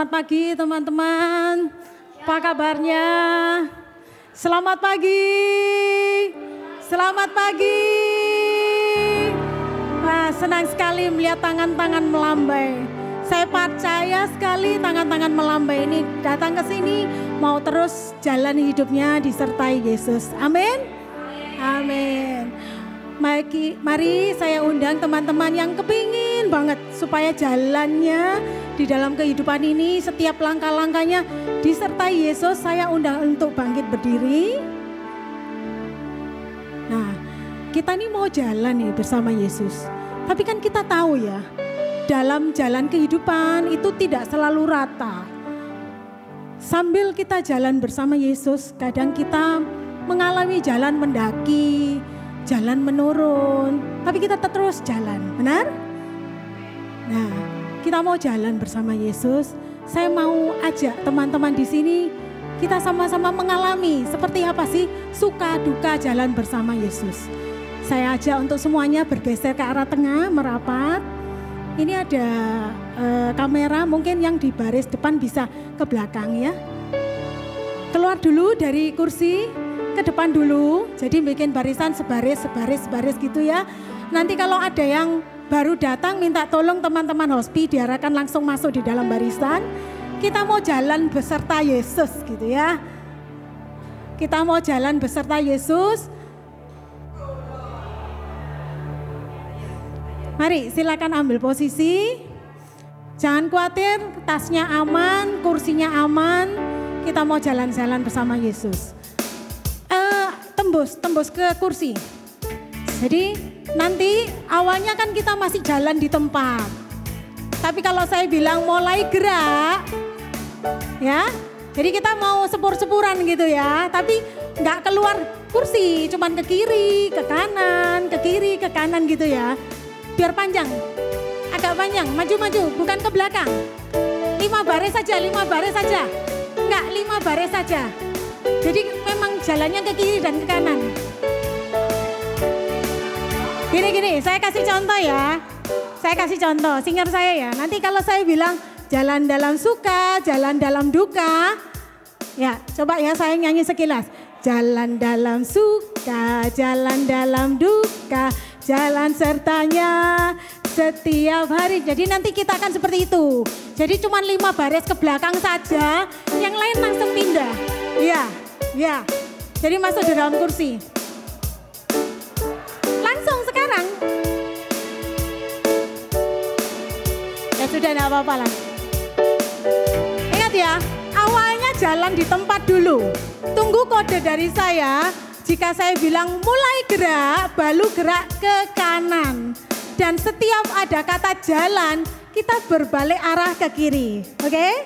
Selamat pagi teman-teman. Apa kabarnya? Selamat pagi. Selamat pagi. Wah, senang sekali melihat tangan-tangan melambai. Saya percaya sekali tangan-tangan melambai ini datang ke sini mau terus jalan hidupnya disertai Yesus. Amin. Amin. Mari saya undang teman-teman yang kepingin banget supaya jalannya di dalam kehidupan ini setiap langkah-langkahnya disertai Yesus. Saya undang untuk bangkit berdiri. Nah, kita ini mau jalan nih bersama Yesus. Tapi kan kita tahu ya, dalam jalan kehidupan itu tidak selalu rata. Sambil kita jalan bersama Yesus, kadang kita mengalami jalan mendaki, jalan menurun, tapi kita terus jalan, benar? Nah, kita mau jalan bersama Yesus. Saya mau ajak teman-teman di sini, kita sama-sama mengalami seperti apa sih suka duka jalan bersama Yesus. Saya ajak untuk semuanya bergeser ke arah tengah, merapat. Ini ada kamera, mungkin yang di baris depan bisa ke belakang ya. Keluar dulu dari kursi. Ke depan dulu, jadi bikin barisan sebaris gitu ya. Nanti kalau ada yang baru datang minta tolong teman-teman hospi diarahkan langsung masuk di dalam barisan. Kita mau jalan beserta Yesus gitu ya. Kita mau jalan beserta Yesus. Mari silakan ambil posisi. Jangan khawatir, tasnya aman, kursinya aman. Kita mau jalan-jalan bersama Yesus. Tembus ke kursi. Jadi nanti awalnya kan kita masih jalan di tempat. Tapi kalau saya bilang mulai gerak, ya. Jadi kita mau sepur-sepuran gitu ya. Tapi nggak keluar kursi, cuman ke kiri, ke kanan gitu ya. Biar panjang, agak panjang, maju-maju, bukan ke belakang. 5 baris saja. Enggak, 5 baris saja. Jadi memang jalannya ke kiri dan ke kanan. Gini, saya kasih contoh ya. Saya kasih contoh, singer saya ya. Nanti kalau saya bilang jalan dalam suka, jalan dalam duka. Ya, coba ya saya nyanyi sekilas. Jalan dalam suka, jalan dalam duka, jalan sertanya setiap hari. Jadi nanti kita akan seperti itu. Jadi cuma 5 baris ke belakang saja, yang lain langsung pindah. Ya. Jadi masuk di dalam kursi. Langsung sekarang. Ya sudah, enggak apa-apa lah. Ingat ya, awalnya jalan di tempat dulu. Tunggu kode dari saya. Jika saya bilang mulai gerak, baru gerak ke kanan. Dan setiap ada kata jalan, kita berbalik arah ke kiri. Oke?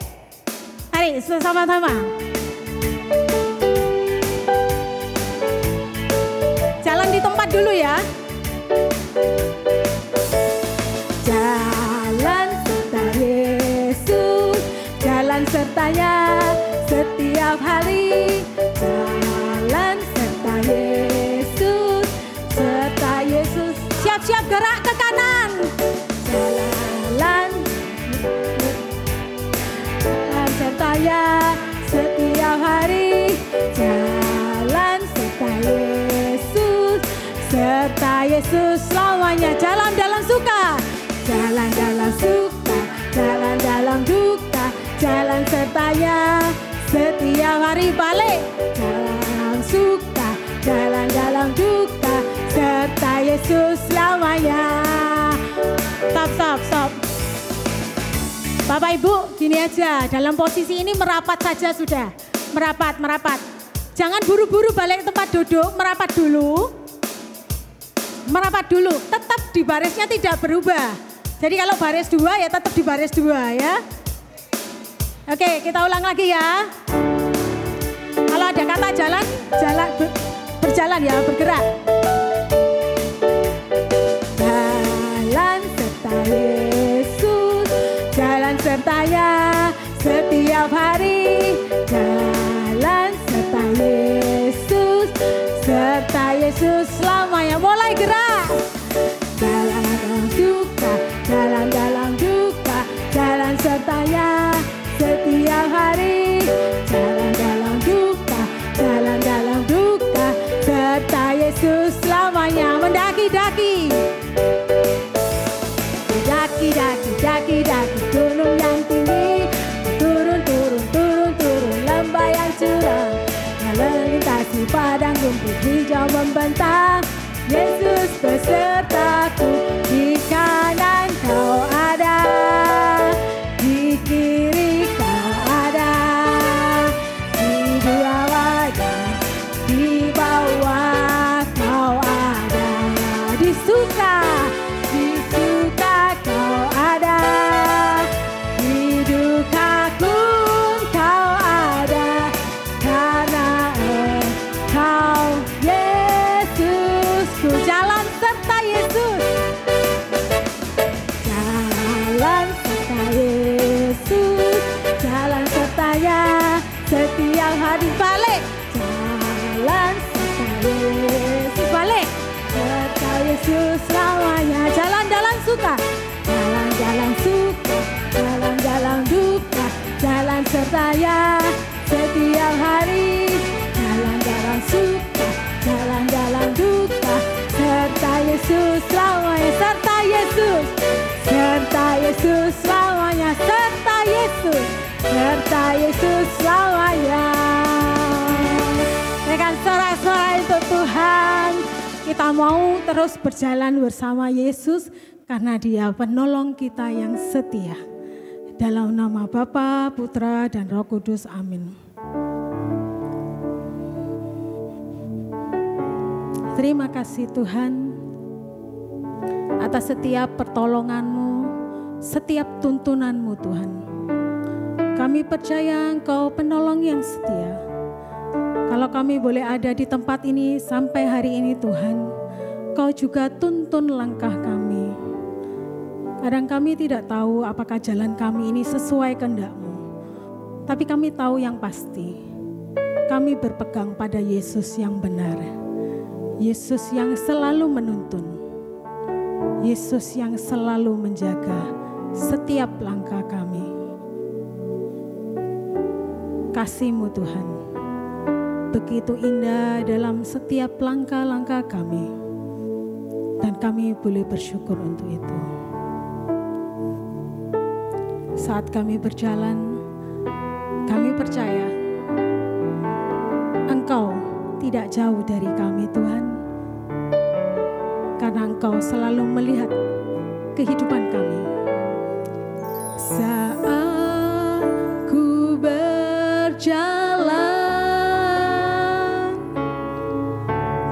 Mari sama-sama. Jalan di tempat dulu ya. Jalan serta Yesus, jalan sertanya setiap hari. Jalan serta Yesus, serta Yesus. Siap-siap gerak ke kanan. Jalan sertanya setiap hari. Jalan serta Yesus, serta Yesus selamanya. Jalan dalam suka, jalan dalam suka, jalan dalam duka, jalan sertanya setiap hari. Balik, dalam suka, jalan dalam duka, serta Yesus selamanya. Stop. Bapak Ibu, gini aja, dalam posisi ini merapat saja sudah. Merapat. Jangan buru-buru balik tempat duduk, merapat dulu. Tetap di barisnya tidak berubah. Jadi kalau baris 2 ya tetap di baris 2 ya. Oke, kita ulang lagi ya. Kalau ada kata jalan berjalan ya, bergerak. Jalan serta Yesus, jalan sertanya setiap hari. Jalan serta Yesus, serta Yesus selamanya. Mulai gerak. Jalan dalam duka, jalan dalam duka, jalan sertanya padang rumput hijau membentang. Yesus besertaku, di kanan kau ada, di kiri kau ada, di dua wadah, di bawah kau ada, di suka kau ada, di duka pun kau ada, karena Engkau Yesusku. Jalan serta Yesus, jalan serta Yesus, jalan sertanya setiap hari. Balik, jalan serta Yesus, balik, serta Yesus selamanya. Jalan-jalan suka, jalan-jalan suka, jalan-jalan duka, jalan sertanya setiap hari. Jalan-jalan suka, jalan-jalan duka, serta Yesus selamanya. Serta Yesus, serta Yesus selamanya. Serta Yesus, serta Yesus selamanya. Dengan sorak-sorai untuk Tuhan, kita mau terus berjalan bersama Yesus karena Dia penolong kita yang setia. Dalam nama Bapa, Putra, dan Roh Kudus. Amin. Terima kasih Tuhan atas setiap pertolongan-Mu, setiap tuntunan-Mu Tuhan. Kami percaya Engkau penolong yang setia. Kalau kami boleh ada di tempat ini sampai hari ini Tuhan, Kau juga tuntun langkah kami. Kadang kami tidak tahu apakah jalan kami ini sesuai kehendak-Mu, tapi kami tahu yang pasti, kami berpegang pada Yesus yang benar. Yesus yang selalu menuntun, Yesus yang selalu menjaga setiap langkah kami. Kasih-Mu Tuhan begitu indah dalam setiap langkah-langkah kami, dan kami boleh bersyukur untuk itu. Saat kami berjalan, kami percaya Engkau tidak jauh dari kami Tuhan, karena Engkau selalu melihat kehidupan kami. Saat ku berjalan,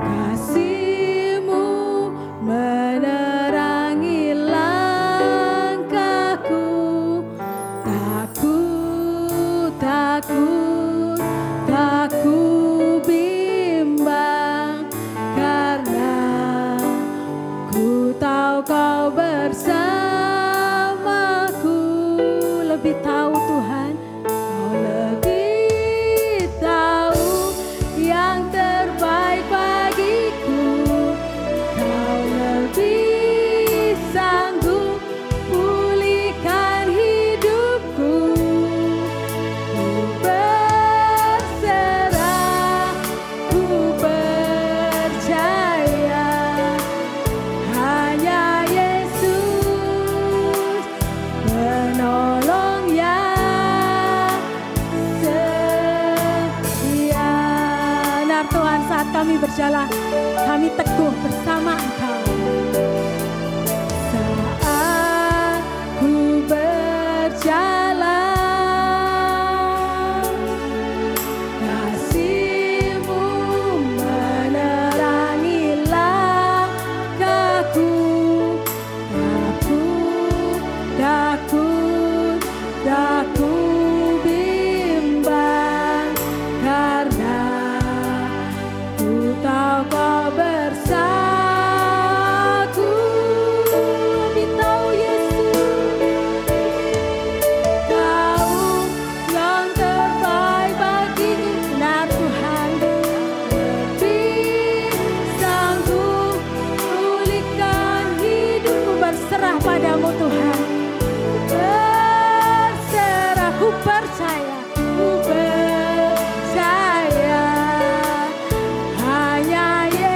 kasih-Mu menerangi langkahku. Takut, takut, takut bimbang, karena ku tahu Kau bersamaku. Lebih tahu Tuhan, Kau lebih tahu yang terbaik bagiku. Kau lebih sanggup pulihkan hidupku. Ku berserah, ku percaya, hanya Yesus penolong yang setia. Benar Tuhan, saat kami berjalan, kami teguh bersama Engkau. Saat ku berjalan, kasih-Mu menerangi langkahku. Takut, takut, takut bimbang, karena ku tahu Kau bersamaku. Lebih tahu Yesus, tahu yang terbaik bagiku. Benar Tuhan, lebih sanggup pulihkan hidupku. Berserah padamu Tuhan, berserah, ku percaya, ku percaya, hanya Yesus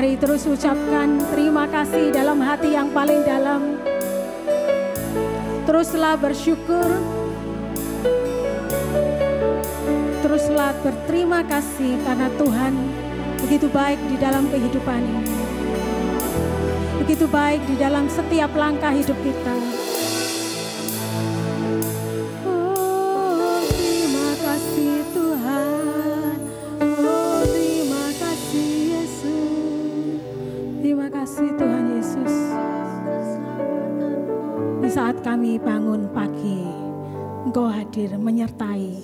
Mari terus ucapkan terima kasih dalam hati yang paling dalam. Teruslah bersyukur. Teruslah berterima kasih karena Tuhan begitu baik di dalam kehidupan ini. Begitu baik di dalam setiap langkah hidup kita. Oh, terima kasih Tuhan. Oh, terima kasih Yesus. Terima kasih Tuhan Yesus. Di saat kami bangun pagi, Engkau hadir menyertai,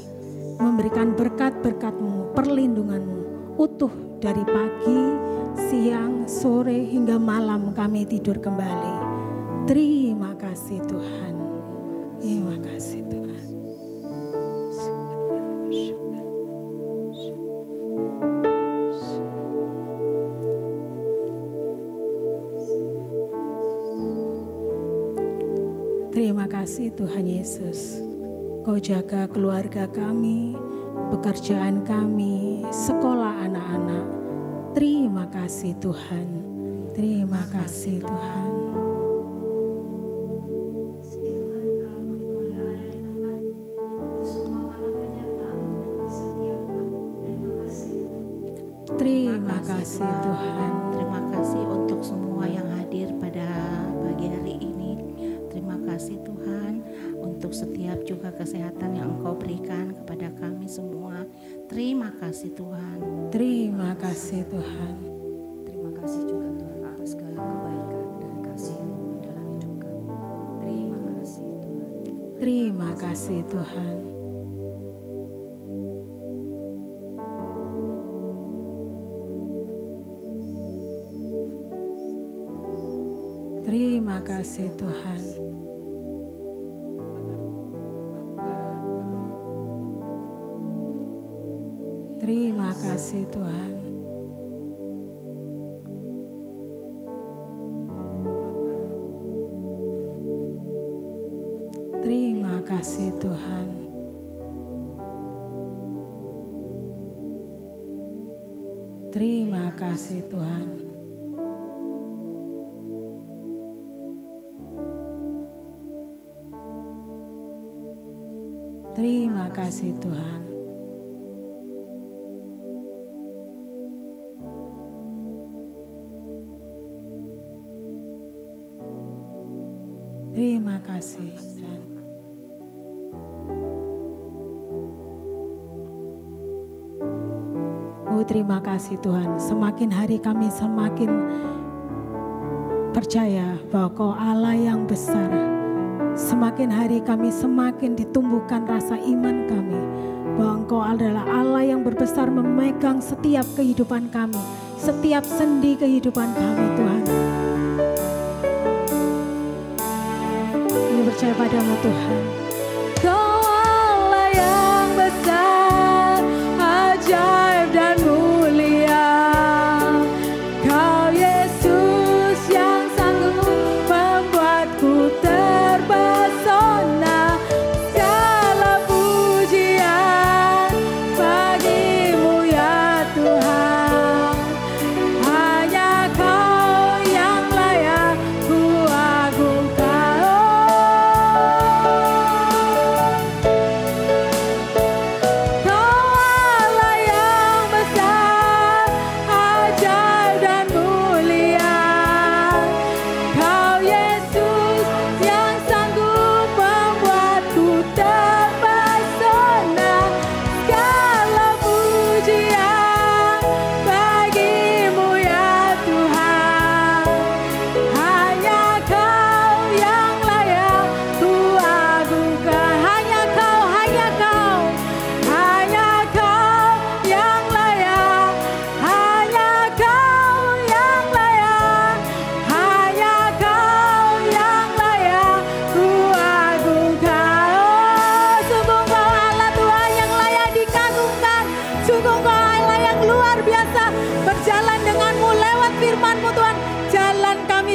memberikan berkat-berkat-Mu, perlindungan-Mu, utuh dari pagi, siang, sore, hingga malam kami tidur kembali. Terima kasih Tuhan. Terima kasih Tuhan. Terima kasih Tuhan Yesus. Kau jaga keluarga kami, pekerjaan kami, sekolah anak-anak. Terima kasih Tuhan. Terima kasih Tuhan. Terima kasih Tuhan. Terima kasih untuk semua yang hadir pada pagi hari ini. Terima kasih Tuhan untuk setiap juga kesehatan yang Engkau berikan kepada kami semua. Terima kasih Tuhan. Terima kasih Tuhan. Terima kasih juga Tuhan atas segala kebaikan dan kasih-Mu dalam hidup kami. Terima kasih Tuhan. Terima kasih Tuhan. Terima kasih Tuhan. Terima kasih Tuhan. Terima kasih Tuhan. Terima kasih Tuhan. Terima kasih Tuhan. Terima kasih Tuhan. Oh, terima kasih Tuhan. Semakin hari kami semakin percaya bahwa Kau Allah yang besar. Semakin hari kami semakin ditumbuhkan rasa iman kami bahwa Engkau adalah Allah yang berbesar memegang setiap kehidupan kami, setiap sendi kehidupan kami Tuhan. Kami percaya padamu Tuhan. Kau Allah yang besar, ajaib dan mulia. Kau Yesus yang sanggup membuatku terpesona. Segala pujian bagimu ya Tuhan. Hanya Kau yang layak ku agungkan.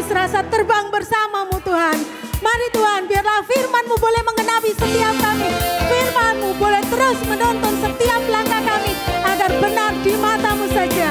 Serasa terbang bersama-Mu Tuhan. Mari Tuhan, biarlah firman-Mu boleh menggenapi setiap kami. Firman-Mu boleh terus menuntun setiap langkah kami agar benar di mata-Mu saja.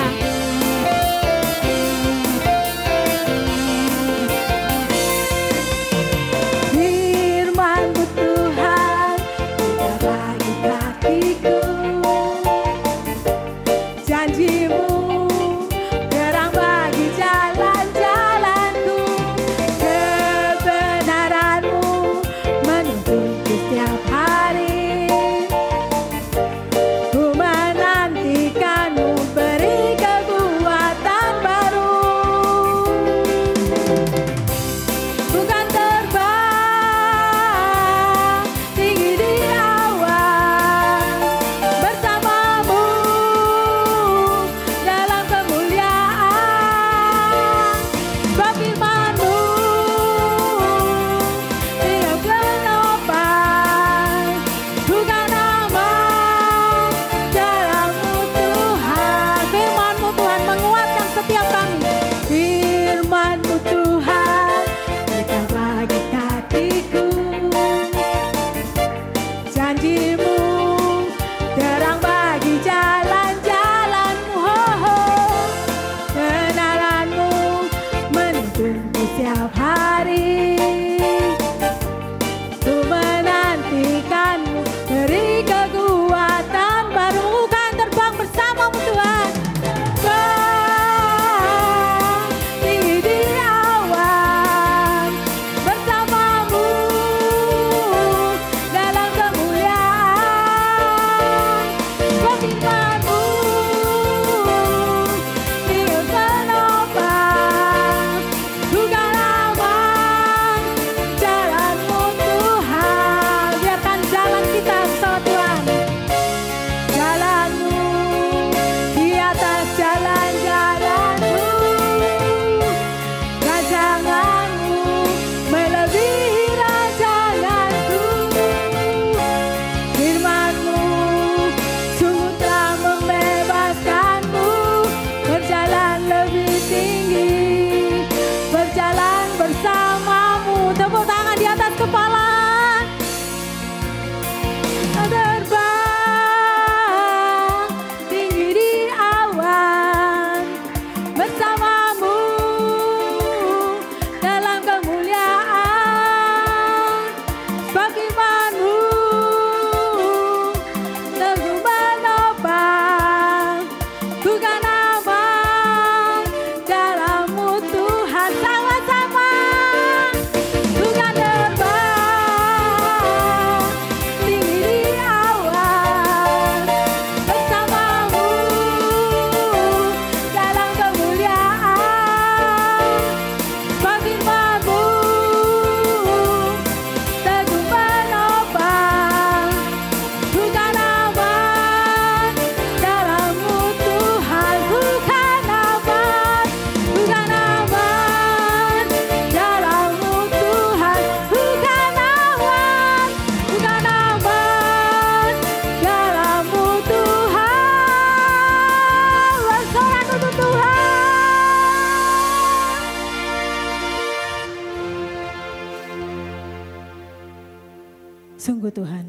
Sungguh Tuhan,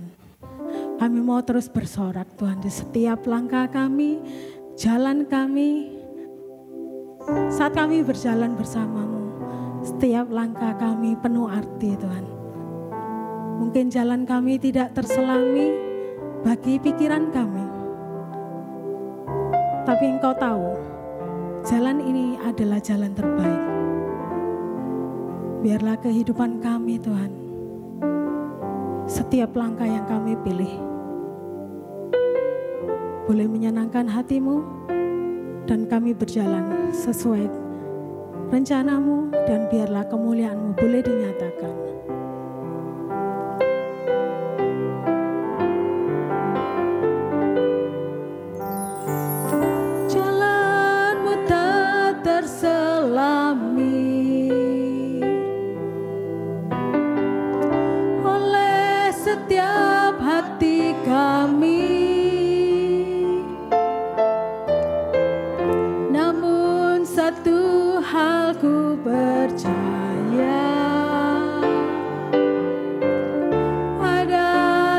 kami mau terus bersorak Tuhan di setiap langkah kami, jalan kami. Saat kami berjalan bersamamu, setiap langkah kami penuh arti Tuhan. Mungkin jalan kami tidak terselami bagi pikiran kami. Tapi Engkau tahu, jalan ini adalah jalan terbaik. Biarlah kehidupan kami Tuhan, setiap langkah yang kami pilih, boleh menyenangkan hati-Mu, dan kami berjalan sesuai rencana-Mu, dan biarlah kemuliaan-Mu boleh dinyatakan. Jalan-Mu tak terselami oleh setiap hati kami. Satu hal ku percaya, ada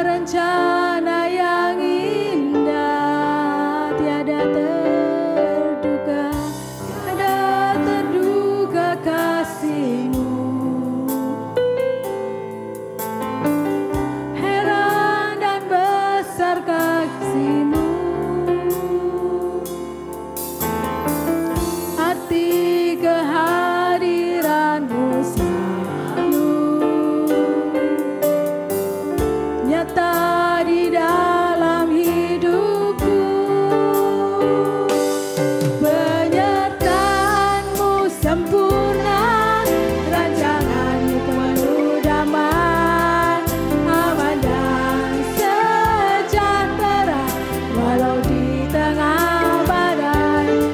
rencana yang indah, tiada terduga, tiada terduga kasih-Mu. Heran dan besar kasih-Mu. Kehadiran-Mu selalu nyata di dalam hidupku. Penyertaan-Mu sempurna, rancangan-Mu penuh damai, aman dan sejahtera walau di tengah badai.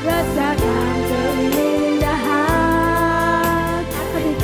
Rasakan keindahan hati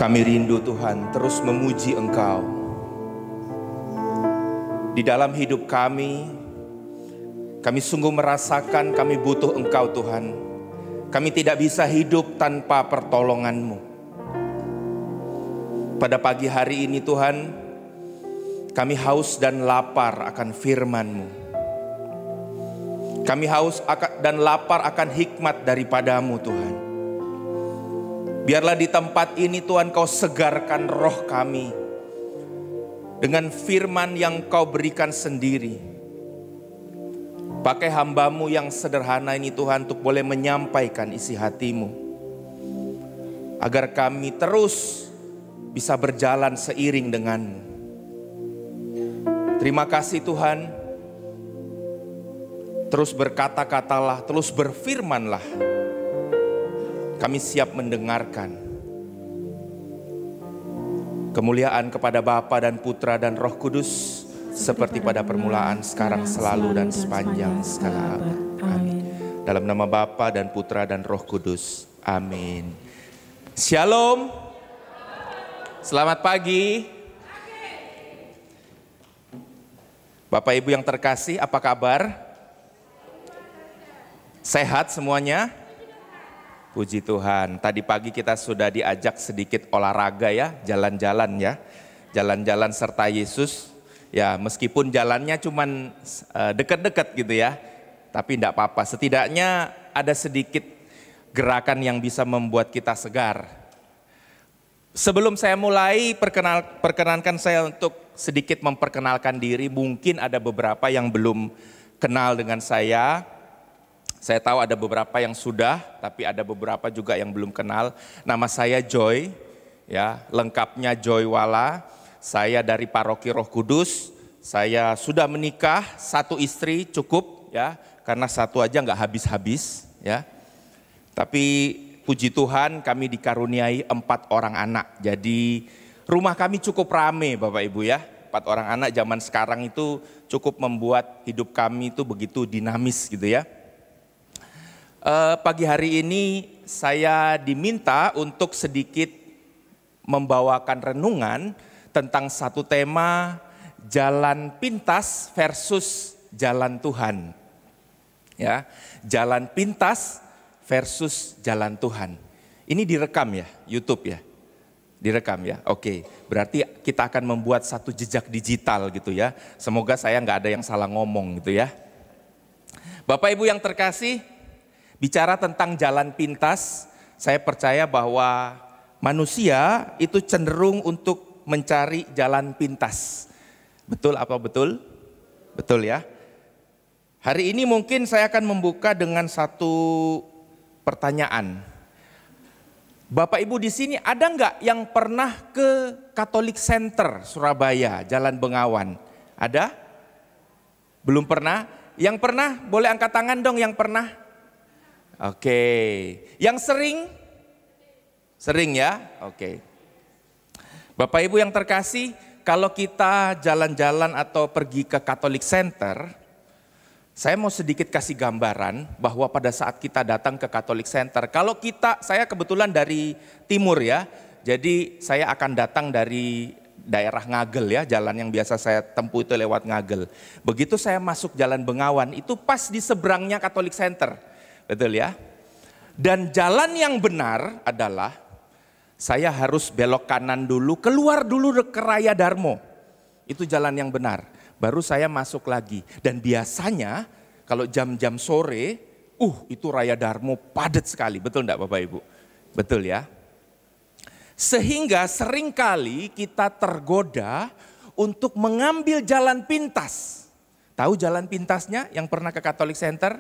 Kami rindu Tuhan terus memuji Engkau. Di dalam hidup kami sungguh merasakan kami butuh Engkau Tuhan. Kami tidak bisa hidup tanpa pertolongan-Mu. Pada pagi hari ini Tuhan, kami haus dan lapar akan firman-Mu. Kami haus dan lapar akan hikmat daripada-Mu Tuhan. Biarlah di tempat ini Tuhan Kau segarkan roh kami dengan firman yang Kau berikan sendiri. Pakai hamba-Mu yang sederhana ini Tuhan untuk boleh menyampaikan isi hati-Mu. Agar kami terus bisa berjalan seiring dengan-Mu. Terima kasih Tuhan. Terus berkata-katalah, terus berfirmanlah. Kami siap mendengarkan. Kemuliaan kepada Bapa dan Putra dan Roh Kudus, seperti pada permulaan, sekarang, selalu, dan sepanjang segala abad. Amin. Dalam nama Bapa dan Putra dan Roh Kudus. Amin. Shalom. Selamat pagi. Bapak Ibu yang terkasih, apa kabar? Sehat semuanya? Puji Tuhan. Tadi pagi kita sudah diajak sedikit olahraga ya, jalan-jalan ya. Jalan-jalan serta Yesus. Ya, meskipun jalannya cuman dekat-dekat gitu ya. Tapi enggak apa-apa. Setidaknya ada sedikit gerakan yang bisa membuat kita segar. Sebelum saya mulai, perkenankan saya untuk sedikit memperkenalkan diri. Mungkin ada beberapa yang belum kenal dengan saya. Saya tahu ada beberapa yang sudah, tapi ada beberapa juga yang belum kenal. Nama saya Joy, ya, lengkapnya Joy Wala. Saya dari Paroki Roh Kudus. Saya sudah menikah, 1 istri cukup, ya, karena 1 aja nggak habis-habis, ya. Tapi puji Tuhan kami dikaruniai 4 orang anak. Jadi rumah kami cukup rame Bapak Ibu ya. 4 orang anak zaman sekarang itu cukup membuat hidup kami itu begitu dinamis gitu ya. Pagi hari ini saya diminta untuk sedikit membawakan renungan tentang satu tema jalan pintas versus jalan Tuhan. Ya, jalan pintas versus jalan Tuhan. Ini direkam ya, YouTube ya. Direkam ya, oke. Berarti kita akan membuat satu jejak digital gitu ya. Semoga saya nggak ada yang salah ngomong gitu ya. Bapak Ibu yang terkasih, bicara tentang jalan pintas, saya percaya bahwa manusia itu cenderung untuk mencari jalan pintas. Betul apa betul? Betul ya. Hari ini mungkin saya akan membuka dengan satu pertanyaan. Bapak Ibu di sini ada nggak yang pernah ke Catholic Center Surabaya, Jalan Bengawan? Ada? Belum pernah? Yang pernah boleh angkat tangan dong yang pernah? Oke, yang sering? Sering ya? Oke. Bapak Ibu yang terkasih, kalau kita jalan-jalan atau pergi ke Catholic Center, saya mau sedikit kasih gambaran bahwa pada saat kita datang ke Catholic Center, kalau saya kebetulan dari timur ya, jadi saya akan datang dari daerah Ngagel ya, jalan yang biasa saya tempuh itu lewat Ngagel. Begitu saya masuk Jalan Bengawan, itu pas di seberangnya Catholic Center. Betul ya? Dan jalan yang benar adalah saya harus belok kanan dulu, keluar dulu ke Raya Darmo. Itu jalan yang benar. Baru saya masuk lagi. Dan biasanya kalau jam-jam sore, itu Raya Darmo padat sekali. Betul enggak Bapak Ibu? Betul ya? Sehingga seringkali kita tergoda untuk mengambil jalan pintas. Tahu jalan pintasnya yang pernah ke Catholic Center?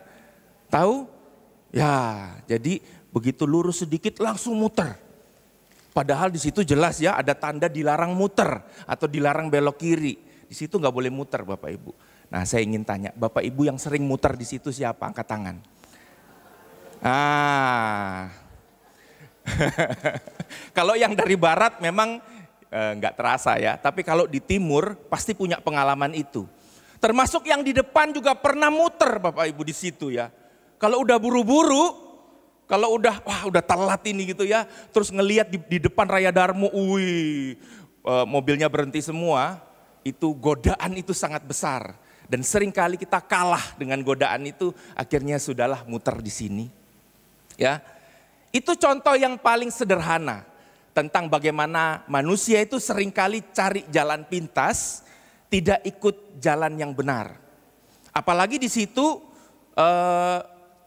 Tahu? Ya, jadi begitu lurus sedikit langsung muter. Padahal di situ jelas ya ada tanda dilarang muter atau dilarang belok kiri. Di situ nggak boleh muter Bapak Ibu. Nah, saya ingin tanya, Bapak Ibu yang sering muter di situ siapa? Angkat tangan. Kalau yang dari barat memang nggak terasa ya. Tapi kalau di timur pasti punya pengalaman itu. Termasuk yang di depan juga pernah muter Bapak Ibu di situ ya. Kalau udah buru-buru, Kalau udah telat ini gitu ya, terus ngelihat di depan Raya Darmo, mobilnya berhenti semua, itu godaan itu sangat besar. Dan seringkali kita kalah dengan godaan itu, akhirnya sudahlah muter di sini. Ya, itu contoh yang paling sederhana tentang bagaimana manusia itu seringkali cari jalan pintas, tidak ikut jalan yang benar. Apalagi di situ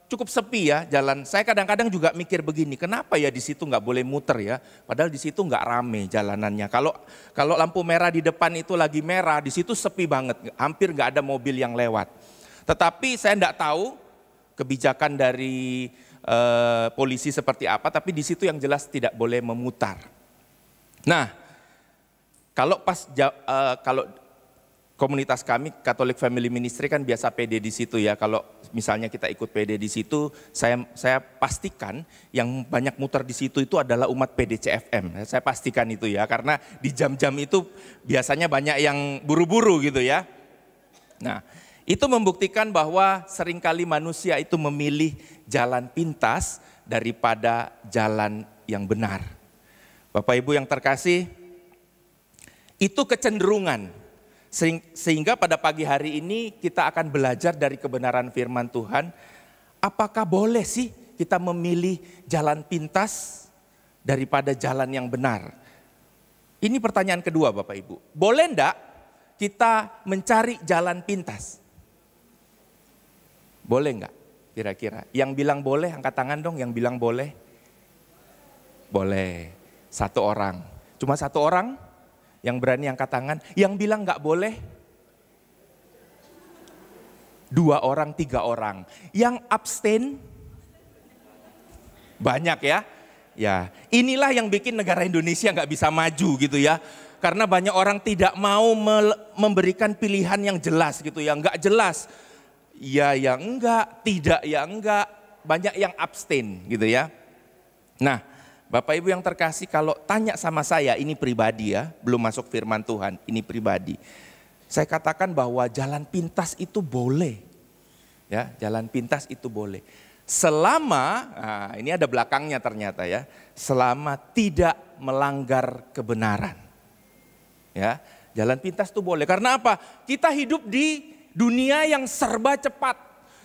cukup sepi ya jalan. Saya kadang-kadang juga mikir begini, kenapa ya di situ nggak boleh muter ya? Padahal di situ nggak rame jalanannya. Kalau lampu merah di depan itu lagi merah, di situ sepi banget, hampir nggak ada mobil yang lewat. Tetapi saya nggak tahu kebijakan dari polisi seperti apa, tapi di situ yang jelas tidak boleh memutar. Nah, kalau komunitas kami Catholic Family Ministry kan biasa PD di situ ya. Kalau misalnya kita ikut PD di situ, saya pastikan yang banyak muter di situ itu adalah umat PDCFM. Saya pastikan itu ya, karena di jam-jam itu biasanya banyak yang buru-buru gitu ya. Nah, itu membuktikan bahwa seringkali manusia itu memilih jalan pintas daripada jalan yang benar. Bapak Ibu yang terkasih, itu kecenderungan. Sehingga pada pagi hari ini kita akan belajar dari kebenaran firman Tuhan. Apakah boleh sih kita memilih jalan pintas daripada jalan yang benar? Ini pertanyaan kedua Bapak Ibu. Boleh enggak kita mencari jalan pintas? Boleh enggak kira-kira? Yang bilang boleh angkat tangan dong, yang bilang boleh. Boleh, satu orang. Cuma satu orang yang berani angkat tangan. Yang bilang enggak boleh? 2 orang, 3 orang. Yang abstain? Banyak ya. Ya, inilah yang bikin negara Indonesia enggak bisa maju gitu ya. Karena banyak orang tidak mau memberikan pilihan yang jelas gitu ya, enggak jelas. Ya yang enggak, tidak ya enggak, banyak yang abstain gitu ya. Nah, Bapak Ibu yang terkasih, kalau tanya sama saya, ini pribadi ya, belum masuk firman Tuhan, ini pribadi. Saya katakan bahwa jalan pintas itu boleh. Ya, jalan pintas itu boleh. Selama, ini ada belakangnya ternyata ya, selama tidak melanggar kebenaran. Ya, jalan pintas itu boleh. Karena apa? Kita hidup di dunia yang serba cepat.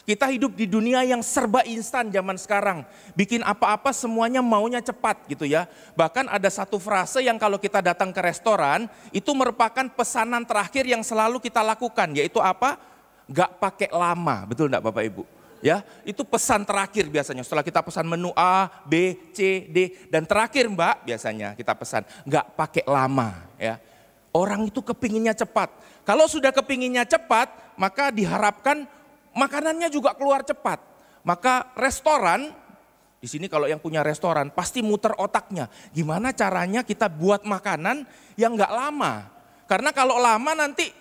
Kita hidup di dunia yang serba instan zaman sekarang. Bikin apa-apa semuanya maunya cepat gitu ya. Bahkan ada satu frase yang kalau kita datang ke restoran, itu merupakan pesanan terakhir yang selalu kita lakukan. Yaitu apa? Gak pakai lama, betul enggak Bapak Ibu? Ya, itu pesan terakhir biasanya. Setelah kita pesan menu A, B, C, D. Dan terakhir Mbak biasanya kita pesan, gak pakai lama ya. Orang itu kepinginnya cepat. Kalau sudah kepinginnya cepat, maka diharapkan makanannya juga keluar cepat. Maka restoran, di sini kalau yang punya restoran pasti muter otaknya. Gimana caranya kita buat makanan yang gak lama. Karena kalau lama nanti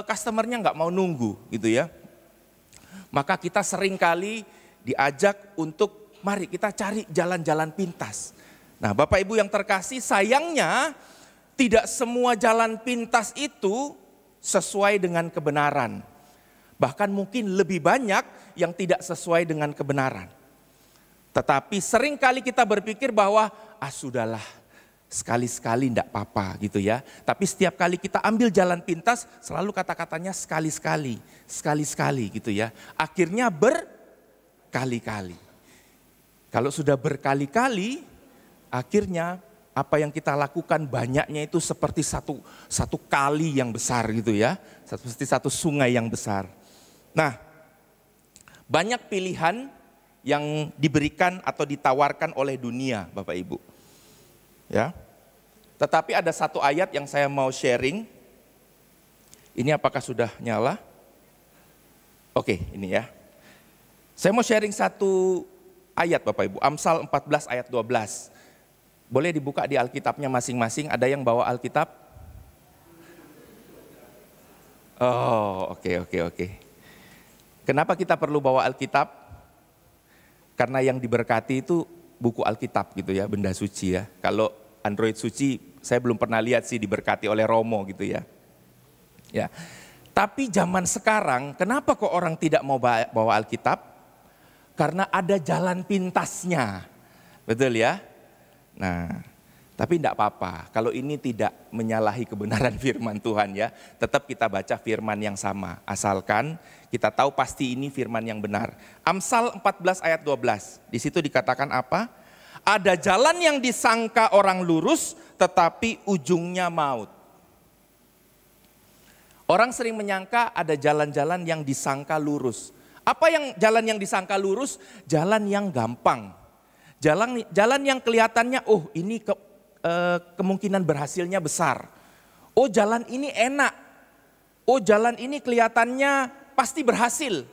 customernya gak mau nunggu gitu ya. Maka kita seringkali diajak untuk mari kita cari jalan-jalan pintas. Nah Bapak Ibu yang terkasih, sayangnya tidak semua jalan pintas itu sesuai dengan kebenaran. Bahkan mungkin lebih banyak yang tidak sesuai dengan kebenaran. Tetapi seringkali kita berpikir bahwa sudahlah, sekali-sekali enggak apa-apa gitu ya. Tapi setiap kali kita ambil jalan pintas selalu kata-katanya sekali-sekali, sekali-sekali gitu ya. Akhirnya berkali-kali. Kalau sudah berkali-kali, akhirnya apa yang kita lakukan banyaknya itu seperti satu kali yang besar gitu ya. Seperti satu sungai yang besar. Nah, banyak pilihan yang diberikan atau ditawarkan oleh dunia Bapak Ibu. Ya. Tetapi ada satu ayat yang saya mau sharing. Ini apakah sudah nyala? Oke, ini ya. Saya mau sharing satu ayat Bapak Ibu. Amsal 14 ayat 12. Boleh dibuka di Alkitabnya masing-masing. Ada yang bawa Alkitab? Oh, oke. Kenapa kita perlu bawa Alkitab? Karena yang diberkati itu buku Alkitab gitu ya, benda suci ya. Kalau Android suci, saya belum pernah lihat sih diberkati oleh Romo gitu ya. Ya. Tapi zaman sekarang, kenapa kok orang tidak mau bawa Alkitab? Karena ada jalan pintasnya. Betul ya? Nah, tapi tidak apa-apa. Kalau ini tidak menyalahi kebenaran firman Tuhan ya. Tetap kita baca firman yang sama. Asalkan kita tahu pasti ini firman yang benar. Amsal 14 ayat 12. Di situ dikatakan apa? Ada jalan yang disangka orang lurus tetapi ujungnya maut. Orang sering menyangka ada jalan-jalan yang disangka lurus. Apa yang jalan yang disangka lurus? Jalan yang gampang. Jalan yang kelihatannya, oh ini kemungkinan berhasilnya besar. Oh jalan ini enak. Oh jalan ini kelihatannya pasti berhasil.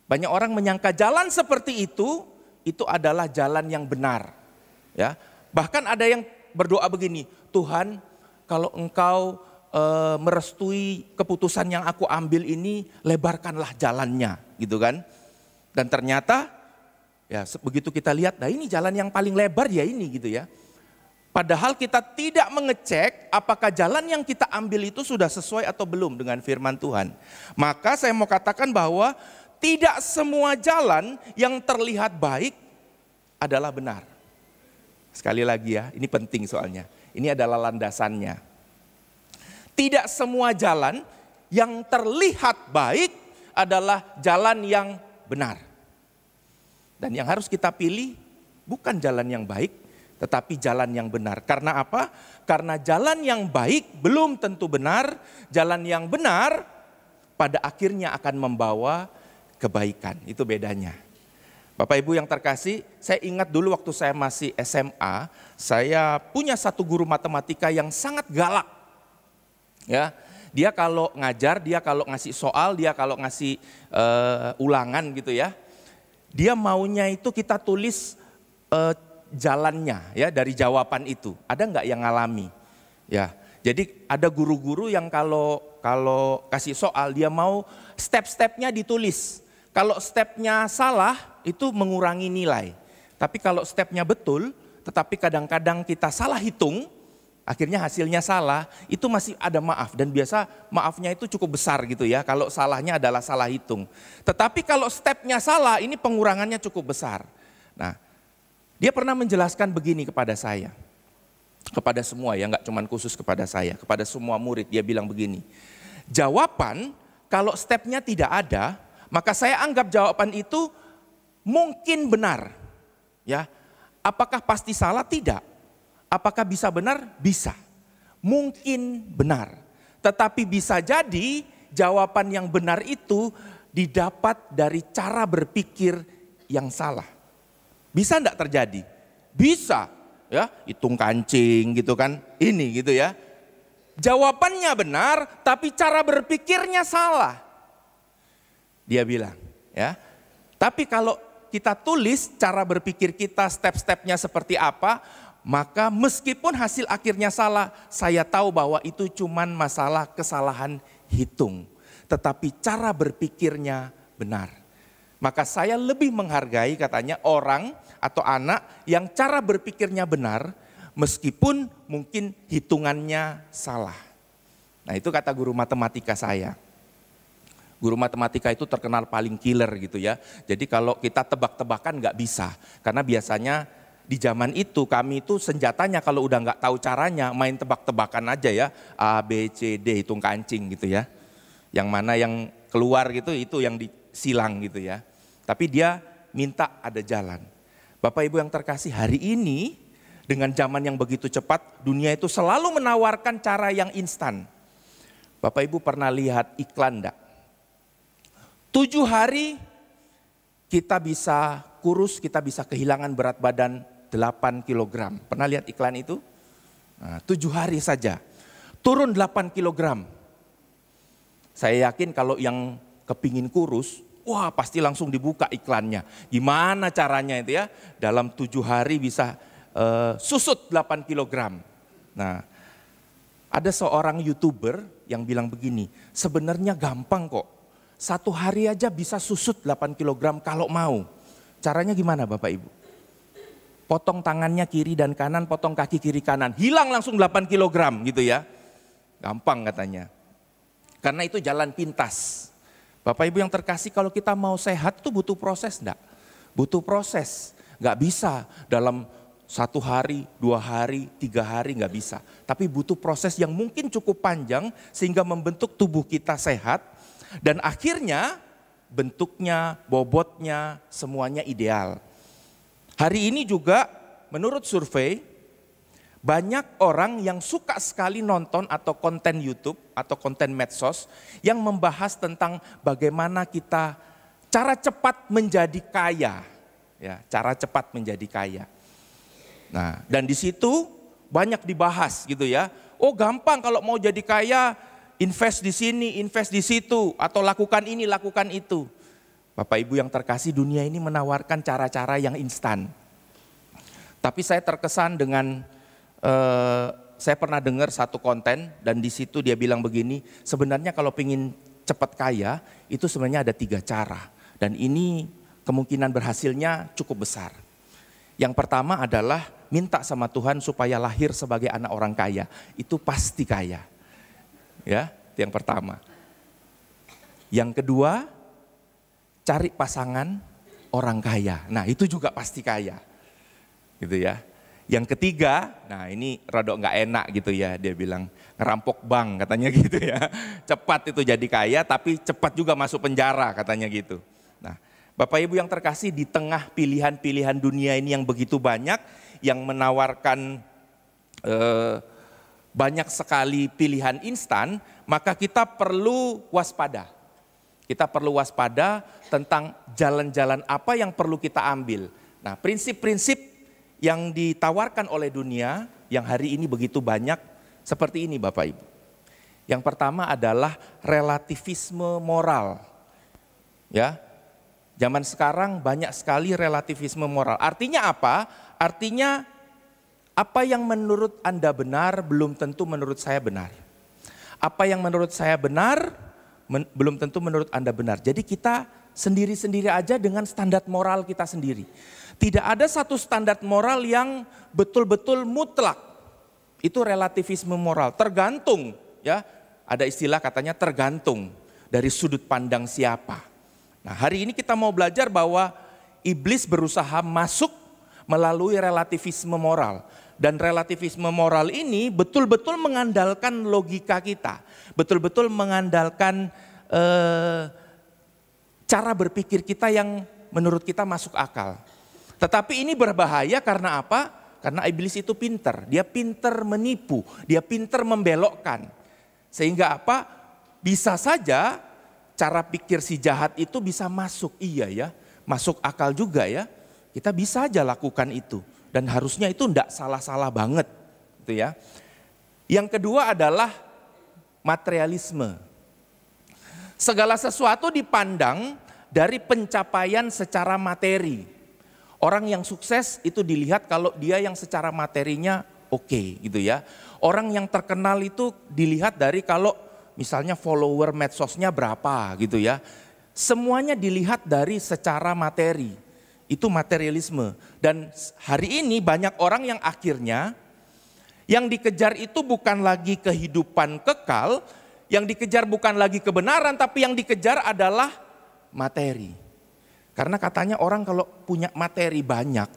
Banyak orang menyangka jalan seperti itu adalah jalan yang benar. Ya, bahkan ada yang berdoa begini, Tuhan kalau Engkau merestui keputusan yang aku ambil ini, lebarkanlah jalannya, gitu kan. Dan ternyata, ya begitu kita lihat, nah ini jalan yang paling lebar ya ini gitu ya. Padahal kita tidak mengecek apakah jalan yang kita ambil itu sudah sesuai atau belum dengan firman Tuhan. Maka saya mau katakan bahwa tidak semua jalan yang terlihat baik adalah benar. Sekali lagi ya, ini penting soalnya. Ini adalah landasannya. Tidak semua jalan yang terlihat baik adalah jalan yang benar. Dan yang harus kita pilih bukan jalan yang baik, tetapi jalan yang benar. Karena apa? Karena jalan yang baik belum tentu benar, jalan yang benar pada akhirnya akan membawa kebaikan. Itu bedanya. Bapak Ibu yang terkasih, saya ingat dulu waktu saya masih SMA, saya punya satu guru matematika yang sangat galak. Ya, dia kalau ngajar, dia kalau ngasih soal, dia kalau ngasih ulangan gitu ya, dia maunya itu kita tulis jalannya ya dari jawaban itu. Ada nggak yang ngalami? Ya, jadi ada guru-guru yang kalau kasih soal dia mau step-stepnya ditulis. Kalau stepnya salah itu mengurangi nilai. Tapi kalau stepnya betul, tetapi kadang-kadang kita salah hitung, akhirnya hasilnya salah, itu masih ada maaf. Dan biasa maafnya itu cukup besar gitu ya, kalau salahnya adalah salah hitung. Tetapi kalau stepnya salah, ini pengurangannya cukup besar. Nah, dia pernah menjelaskan begini kepada saya. Kepada semua ya, enggak cuma khusus kepada saya, kepada semua murid dia bilang begini. Jawaban kalau stepnya tidak ada, maka saya anggap jawaban itu mungkin benar. Ya, apakah pasti salah? Tidak. Apakah bisa benar? Bisa. Mungkin benar. Tetapi bisa jadi jawaban yang benar itu didapat dari cara berpikir yang salah. Bisa enggak terjadi? Bisa. Ya, hitung kancing gitu kan. Ini gitu ya. Jawabannya benar tapi cara berpikirnya salah. Dia bilang, ya. Tapi kalau kita tulis cara berpikir kita, step-stepnya seperti apa, maka meskipun hasil akhirnya salah, saya tahu bahwa itu cuman masalah kesalahan hitung. Tetapi cara berpikirnya benar. Maka saya lebih menghargai katanya orang atau anak yang cara berpikirnya benar, meskipun mungkin hitungannya salah. Nah itu kata guru matematika saya. Guru matematika itu terkenal paling killer gitu ya. Jadi kalau kita tebak-tebakan nggak bisa. Karena biasanya di zaman itu kami itu senjatanya kalau udah nggak tahu caranya main tebak-tebakan aja ya. A, B, C, D hitung kancing gitu ya. Yang mana yang keluar gitu itu yang disilang gitu ya. Tapi dia minta ada jalan. Bapak Ibu yang terkasih, hari ini dengan zaman yang begitu cepat dunia itu selalu menawarkan cara yang instan. Bapak Ibu pernah lihat iklan enggak? 7 hari kita bisa kurus, kita bisa kehilangan berat badan 8 kg. Pernah lihat iklan itu? Nah, 7 hari saja, turun 8 kg. Saya yakin kalau yang kepingin kurus, wah pasti langsung dibuka iklannya. Gimana caranya itu ya? Dalam 7 hari bisa susut 8 kg. Nah, ada seorang YouTuber yang bilang begini, sebenarnya gampang kok. 1 hari aja bisa susut 8 kg kalau mau. Caranya gimana Bapak Ibu? Potong tangannya kiri dan kanan, potong kaki kiri kanan. Hilang langsung 8 kg gitu ya. Gampang katanya. Karena itu jalan pintas. Bapak Ibu yang terkasih, kalau kita mau sehat itu butuh proses enggak? Butuh proses, nggak bisa dalam 1 hari, 2 hari, 3 hari nggak bisa. Tapi butuh proses yang mungkin cukup panjang sehingga membentuk tubuh kita sehat. Dan akhirnya bentuknya, bobotnya, semuanya ideal. Hari ini juga menurut survei, banyak orang yang suka sekali nonton atau konten YouTube atau konten medsos yang membahas tentang bagaimana kita cara cepat menjadi kaya. Ya, cara cepat menjadi kaya. Nah, dan di situ banyak dibahas gitu ya. Oh, gampang kalau mau jadi kaya, invest di sini, invest di situ, atau lakukan ini, lakukan itu. Bapak Ibu yang terkasih, dunia ini menawarkan cara-cara yang instan. Tapi saya terkesan dengan, saya pernah dengar satu konten dan di situ dia bilang begini, sebenarnya kalau pengen cepat kaya, itu sebenarnya ada 3 cara. Dan ini kemungkinan berhasilnya cukup besar. Yang pertama adalah minta sama Tuhan supaya lahir sebagai anak orang kaya. Itu pasti kaya. Ya, itu yang pertama. Yang kedua, cari pasangan orang kaya. Nah, itu juga pasti kaya. Gitu ya. Yang ketiga, nah ini rada nggak enak gitu ya. Dia bilang ngerampok bank katanya gitu ya. Cepat itu jadi kaya tapi cepat juga masuk penjara katanya gitu. Nah, Bapak Ibu yang terkasih, di tengah pilihan-pilihan dunia ini yang begitu banyak, yang menawarkan banyak sekali pilihan instan, maka kita perlu waspada. Kita perlu waspada tentang jalan-jalan apa yang perlu kita ambil. Nah, prinsip-prinsip yang ditawarkan oleh dunia yang hari ini begitu banyak seperti ini Bapak Ibu. Yang pertama adalah relativisme moral. Ya. Zaman sekarang banyak sekali relativisme moral. Artinya apa? Artinya apa yang menurut Anda benar belum tentu menurut saya benar. Apa yang menurut saya benar belum tentu menurut Anda benar. Jadi kita sendiri-sendiri aja dengan standar moral kita sendiri. Tidak ada satu standar moral yang betul-betul mutlak. Itu relativisme moral. Tergantung, ya. Ada istilah katanya tergantung dari sudut pandang siapa. Nah, hari ini kita mau belajar bahwa iblis berusaha masuk melalui relativisme moral. Dan relativisme moral ini betul-betul mengandalkan logika kita. Betul-betul mengandalkan cara berpikir kita yang menurut kita masuk akal. Tetapi ini berbahaya karena apa? Karena iblis itu pinter. Dia pinter menipu, dia pinter membelokkan. Sehingga apa? Bisa saja cara pikir si jahat itu bisa masuk, iya ya, masuk akal juga ya. Kita bisa aja lakukan itu dan harusnya itu enggak salah-salah banget, gitu ya. Yang kedua adalah materialisme. Segala sesuatu dipandang dari pencapaian secara materi. Orang yang sukses itu dilihat kalau dia yang secara materinya oke, gitu ya. Orang yang terkenal itu dilihat dari kalau misalnya follower medsosnya berapa gitu ya. Semuanya dilihat dari secara materi. Itu materialisme. Dan hari ini banyak orang yang akhirnya yang dikejar itu bukan lagi kehidupan kekal, yang dikejar bukan lagi kebenaran, tapi yang dikejar adalah materi. Karena katanya orang kalau punya materi banyak,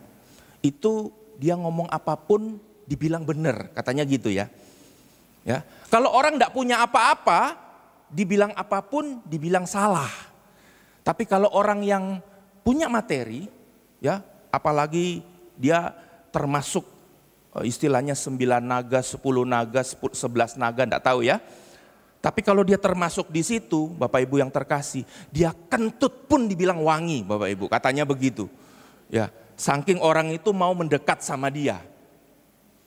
itu dia ngomong apapun dibilang benar, katanya gitu ya. Ya, kalau orang tidak punya apa-apa, dibilang apapun, dibilang salah. Tapi kalau orang yang punya materi, ya, apalagi dia termasuk istilahnya 9 naga, 10 naga, 11 naga, tidak tahu ya. Tapi kalau dia termasuk di situ, Bapak Ibu yang terkasih, dia kentut pun dibilang wangi, Bapak Ibu, katanya begitu. Ya, saking orang itu mau mendekat sama dia.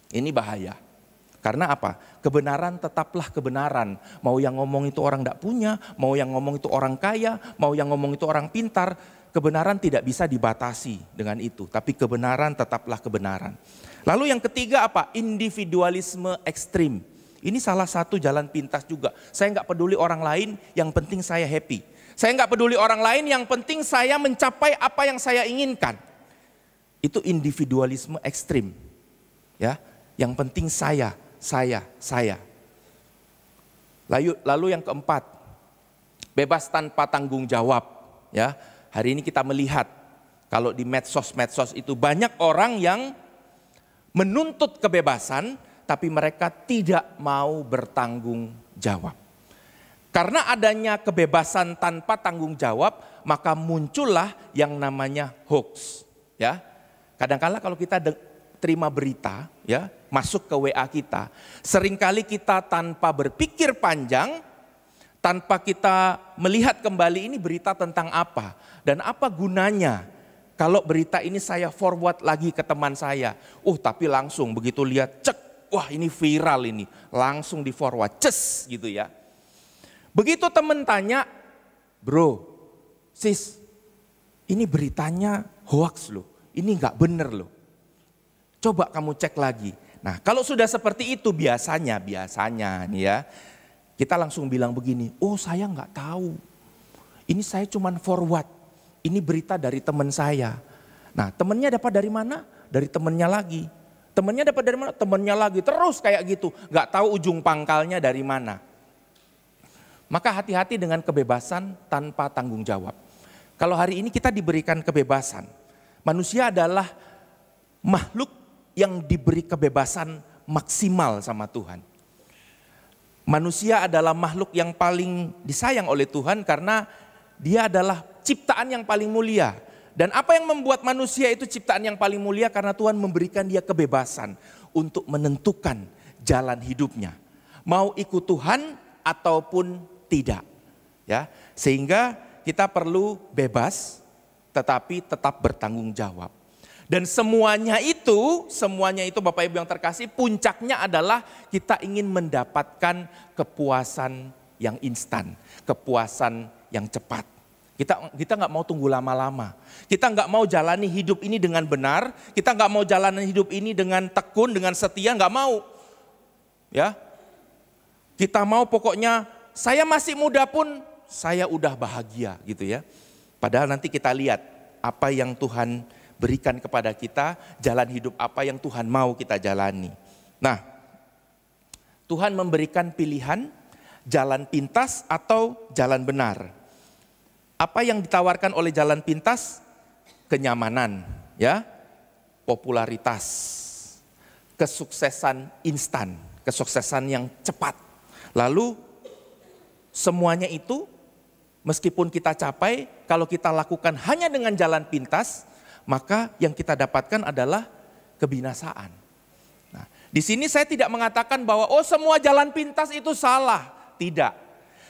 Ini bahaya. Karena apa? Kebenaran tetaplah kebenaran. Mau yang ngomong itu orang tidak punya, mau yang ngomong itu orang kaya, mau yang ngomong itu orang pintar. Kebenaran tidak bisa dibatasi dengan itu. Tapi kebenaran tetaplah kebenaran. Lalu yang ketiga apa? Individualisme ekstrim. Ini salah satu jalan pintas juga. Saya nggak peduli orang lain, yang penting saya happy. Saya nggak peduli orang lain, yang penting saya mencapai apa yang saya inginkan. Itu individualisme ekstrim. Ya, yang penting saya. Lalu yang keempat, bebas tanpa tanggung jawab. Ya, hari ini kita melihat Kalau di medsos itu banyak orang yang menuntut kebebasan, tapi mereka tidak mau bertanggung jawab. Karena adanya kebebasan tanpa tanggung jawab, maka muncullah yang namanya hoax. Ya, kadang-kala kalau kita terima berita, ya, masuk ke WA kita, seringkali kita tanpa berpikir panjang, tanpa kita melihat kembali ini berita tentang apa dan apa gunanya. Kalau berita ini saya forward lagi ke teman saya, tapi langsung begitu lihat, cek, wah ini viral ini, langsung di forward, ces gitu ya. Begitu teman tanya, bro, sis, ini beritanya hoax loh, ini nggak bener loh. Coba kamu cek lagi. Nah kalau sudah seperti itu biasanya nih ya, kita langsung bilang begini, saya nggak tahu, ini saya cuman forward. Ini berita dari teman saya. Nah temennya dapat dari mana? Dari temennya lagi. Temennya dapat dari mana? Temennya lagi. Terus kayak gitu. Gak tahu ujung pangkalnya dari mana. Maka hati-hati dengan kebebasan tanpa tanggung jawab. Kalau hari ini kita diberikan kebebasan. Manusia adalah makhluk yang diberi kebebasan maksimal sama Tuhan. Manusia adalah makhluk yang paling disayang oleh Tuhan karena dia adalah ciptaan yang paling mulia. Dan apa yang membuat manusia itu ciptaan yang paling mulia? Karena Tuhan memberikan dia kebebasan untuk menentukan jalan hidupnya. Mau ikut Tuhan ataupun tidak. Ya, sehingga kita perlu bebas tetapi tetap bertanggung jawab. Dan semuanya itu Bapak Ibu yang terkasih, puncaknya adalah kita ingin mendapatkan kepuasan yang instan, kepuasan yang cepat. Kita nggak mau tunggu lama-lama. Kita nggak mau jalani hidup ini dengan benar. Kita nggak mau jalani hidup ini dengan tekun, dengan setia, nggak mau. Ya, kita mau pokoknya saya masih muda pun saya udah bahagia gitu ya. Padahal nanti kita lihat apa yang Tuhan berikan kepada kita, jalan hidup apa yang Tuhan mau kita jalani. Nah, Tuhan memberikan pilihan jalan pintas atau jalan benar. Apa yang ditawarkan oleh jalan pintas? Kenyamanan, ya, popularitas, kesuksesan instan, kesuksesan yang cepat. Lalu semuanya itu meskipun kita capai, kalau kita lakukan hanya dengan jalan pintas, maka yang kita dapatkan adalah kebinasaan. Nah, di sini saya tidak mengatakan bahwa semua jalan pintas itu salah. Tidak.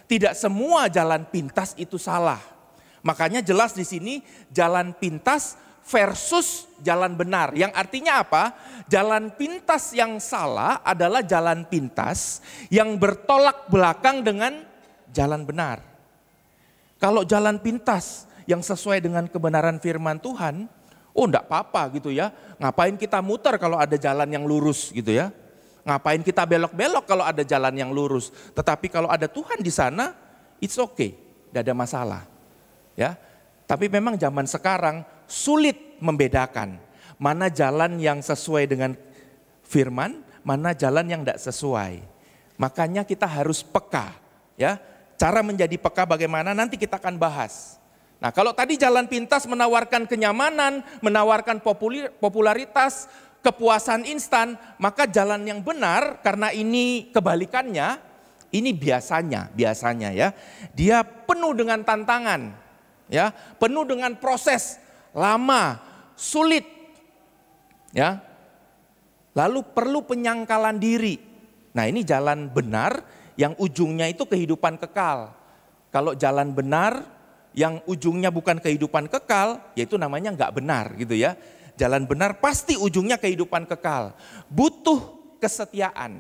Tidak semua jalan pintas itu salah. Makanya jelas di sini jalan pintas versus jalan benar. Yang artinya apa? Jalan pintas yang salah adalah jalan pintas yang bertolak belakang dengan jalan benar. Kalau jalan pintas yang sesuai dengan kebenaran firman Tuhan, enggak apa-apa gitu ya. Ngapain kita muter kalau ada jalan yang lurus gitu ya. Ngapain kita belok-belok kalau ada jalan yang lurus. Tetapi kalau ada Tuhan di sana, it's okay, tidak ada masalah. Ya, tapi memang zaman sekarang sulit membedakan mana jalan yang sesuai dengan firman, mana jalan yang tidak sesuai. Makanya kita harus peka. Ya, cara menjadi peka bagaimana nanti kita akan bahas. Nah, kalau tadi jalan pintas menawarkan kenyamanan, menawarkan popularitas, kepuasan instan, maka jalan yang benar karena ini kebalikannya, ini biasanya ya, dia penuh dengan tantangan. Ya, penuh dengan proses lama, sulit. Ya. Lalu perlu penyangkalan diri. Nah, ini jalan benar yang ujungnya itu kehidupan kekal. Kalau jalan benar yang ujungnya bukan kehidupan kekal, yaitu namanya enggak benar gitu ya. Jalan benar pasti ujungnya kehidupan kekal. Butuh kesetiaan.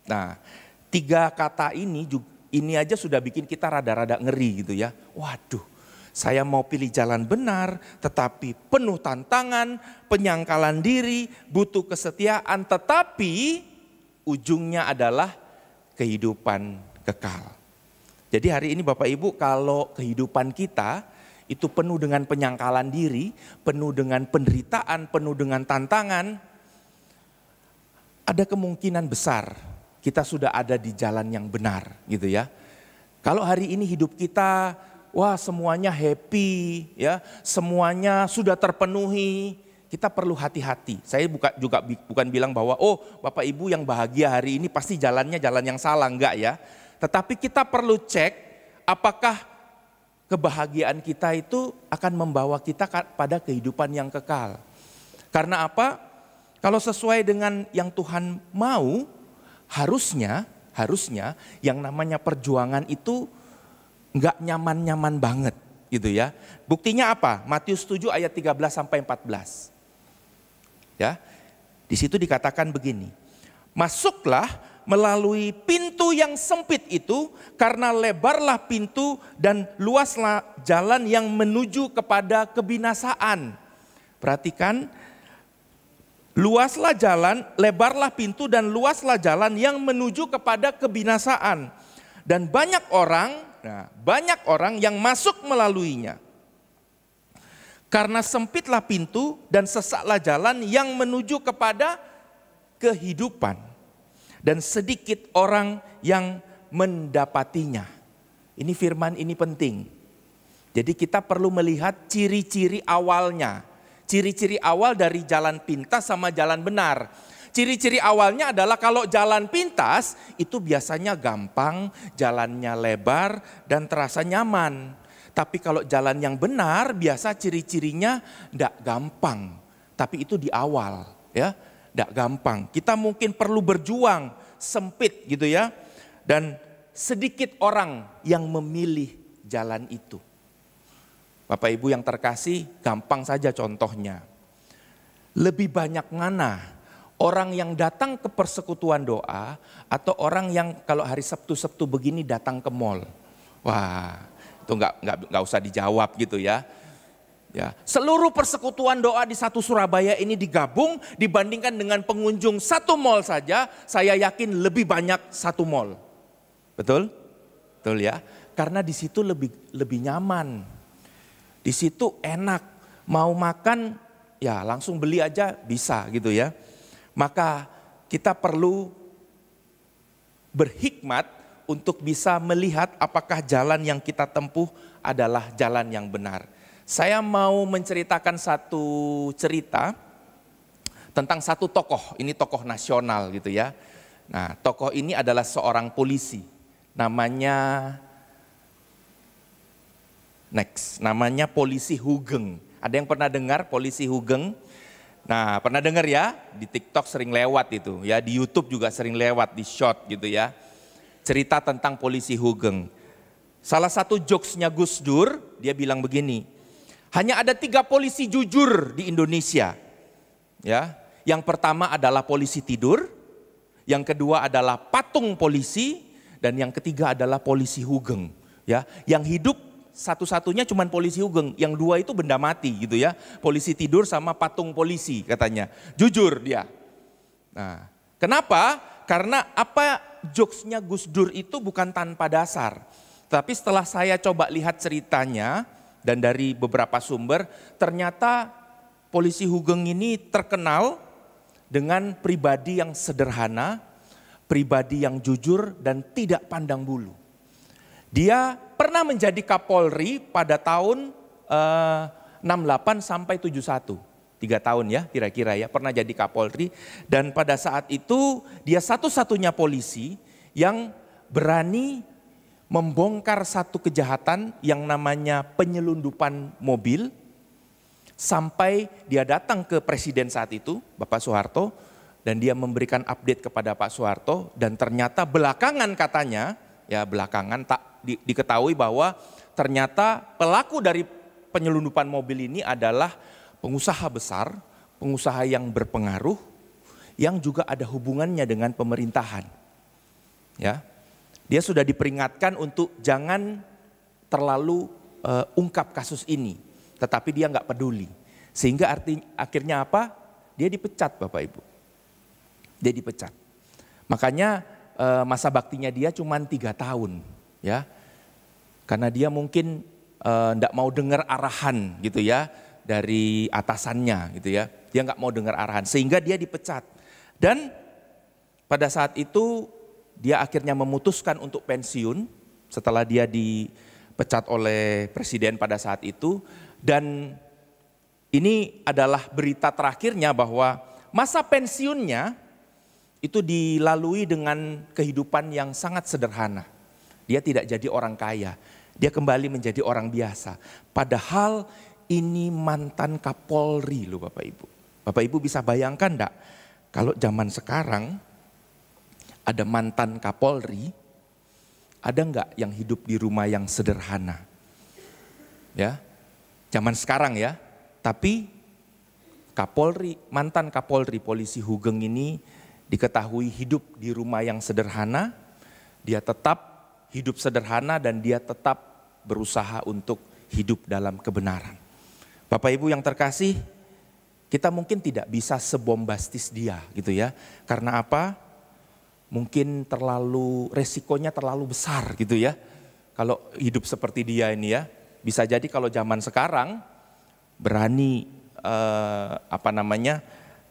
Nah, 3 kata ini aja sudah bikin kita rada-rada ngeri gitu ya. Waduh. Saya mau pilih jalan benar, tetapi penuh tantangan, penyangkalan diri, butuh kesetiaan, tetapi ujungnya adalah kehidupan kekal. Jadi hari ini Bapak Ibu, kalau kehidupan kita itu penuh dengan penyangkalan diri, penuh dengan penderitaan, penuh dengan tantangan, ada kemungkinan besar kita sudah ada di jalan yang benar gitu ya. Kalau hari ini hidup kita wah semuanya happy ya, semuanya sudah terpenuhi. Kita perlu hati-hati. Saya bukan bilang bahwa oh Bapak Ibu yang bahagia hari ini pasti jalannya jalan yang salah, enggak ya. Tetapi kita perlu cek apakah kebahagiaan kita itu akan membawa kita pada kehidupan yang kekal. Karena apa? Kalau sesuai dengan yang Tuhan mau, harusnya yang namanya perjuangan itu enggak nyaman-nyaman banget gitu ya. Buktinya apa? Matius 7 ayat 13 sampai 14. Ya. Di situ dikatakan begini. Masuklah melalui pintu yang sempit itu, karena lebarlah pintu dan luaslah jalan yang menuju kepada kebinasaan. Perhatikan, luaslah jalan, lebarlah pintu dan luaslah jalan yang menuju kepada kebinasaan. Dan banyak orang yang masuk melaluinya. Karena sempitlah pintu dan sesaklah jalan yang menuju kepada kehidupan. Dan sedikit orang yang mendapatinya. Ini firman ini penting. Jadi kita perlu melihat ciri-ciri awalnya. Ciri-ciri awal dari jalan pintas sama jalan benar. Ciri-ciri awalnya adalah kalau jalan pintas itu biasanya gampang, jalannya lebar dan terasa nyaman. Tapi kalau jalan yang benar biasa ciri-cirinya tidak gampang. Tapi itu di awal ya, tidak gampang. Kita mungkin perlu berjuang, sempit gitu ya. Dan sedikit orang yang memilih jalan itu. Bapak Ibu yang terkasih, gampang saja contohnya. Lebih banyak mana orang yang datang ke persekutuan doa atau orang yang kalau hari Sabtu-Sabtu begini datang ke mall? Wah, itu nggak usah dijawab gitu ya. Ya, seluruh persekutuan doa di satu Surabaya ini digabung dibandingkan dengan pengunjung satu mall saja, saya yakin lebih banyak satu mall. Betul? Betul ya. Karena di situ lebih nyaman. Di situ enak, mau makan ya langsung beli aja bisa gitu ya. Maka kita perlu berhikmat untuk bisa melihat apakah jalan yang kita tempuh adalah jalan yang benar. Saya mau menceritakan satu cerita tentang satu tokoh, ini tokoh nasional gitu ya. Nah, tokoh ini adalah seorang polisi, namanya Polisi Hugeng. Ada yang pernah dengar Polisi Hugeng? Nah, pernah dengar ya? Di TikTok sering lewat itu, ya di YouTube juga sering lewat di short gitu ya. Cerita tentang Polisi Hugeng. Salah satu jokesnya Gus Dur, dia bilang begini, hanya ada 3 polisi jujur di Indonesia. Ya, yang pertama adalah polisi tidur, yang kedua adalah patung polisi, dan yang ketiga adalah Polisi Hugeng. Ya, yang hidup satu-satunya cuman Polisi Hugeng, yang 2 itu benda mati gitu ya. Polisi tidur sama patung polisi katanya. Jujur dia. Nah, kenapa? Karena apa jokesnya Gus Dur itu bukan tanpa dasar. Tapi setelah saya coba lihat ceritanya dan dari beberapa sumber, ternyata Polisi Hugeng ini terkenal dengan pribadi yang sederhana, pribadi yang jujur dan tidak pandang bulu. Dia pernah menjadi Kapolri pada tahun 68 sampai 71. 3 tahun ya kira-kira ya, pernah jadi Kapolri. Dan pada saat itu dia satu-satunya polisi yang berani membongkar satu kejahatan yang namanya penyelundupan mobil. Sampai dia datang ke presiden saat itu, Bapak Soeharto. Dan dia memberikan update kepada Pak Soeharto. Dan ternyata belakangan katanya, ya belakangan diketahui bahwa ternyata pelaku dari penyelundupan mobil ini adalah pengusaha besar, pengusaha yang berpengaruh, yang juga ada hubungannya dengan pemerintahan. Ya, dia sudah diperingatkan untuk jangan terlalu ungkap kasus ini, tetapi dia nggak peduli. Sehingga akhirnya apa? Dia dipecat, Bapak Ibu. Dia dipecat. Makanya masa baktinya dia cuma 3 tahun, ya, karena dia mungkin nggak mau dengar arahan gitu ya. Dari atasannya gitu ya, dia nggak mau dengar arahan sehingga dia dipecat. Dan pada saat itu dia akhirnya memutuskan untuk pensiun setelah dia dipecat oleh presiden pada saat itu. Dan ini adalah berita terakhirnya bahwa masa pensiunnya itu dilalui dengan kehidupan yang sangat sederhana. Dia tidak jadi orang kaya, dia kembali menjadi orang biasa. Padahal ini mantan Kapolri loh Bapak Ibu. Bapak Ibu bisa bayangkan enggak kalau zaman sekarang ada mantan Kapolri, ada enggak yang hidup di rumah yang sederhana? Ya, zaman sekarang ya. Tapi Kapolri, mantan Kapolri Polisi Hugeng ini diketahui hidup di rumah yang sederhana. Dia tetap hidup sederhana dan dia tetap berusaha untuk hidup dalam kebenaran. Bapak Ibu yang terkasih, kita mungkin tidak bisa sebombastis dia gitu ya. Karena apa? Mungkin resikonya terlalu besar gitu ya. Kalau hidup seperti dia ini ya. Bisa jadi kalau zaman sekarang berani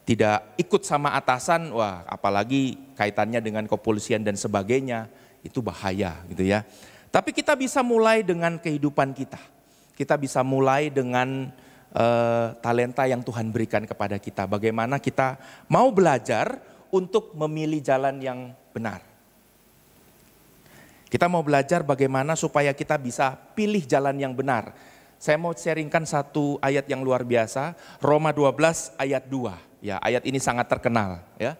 tidak ikut sama atasan, wah apalagi kaitannya dengan kepolisian dan sebagainya, itu bahaya gitu ya. Tapi kita bisa mulai dengan kehidupan kita. Kita bisa mulai dengan talenta yang Tuhan berikan kepada kita. Bagaimana kita mau belajar untuk memilih jalan yang benar. Kita mau belajar bagaimana supaya kita bisa pilih jalan yang benar. Saya mau sharingkan satu ayat yang luar biasa, Roma 12 ayat 2. Ya, ayat ini sangat terkenal ya.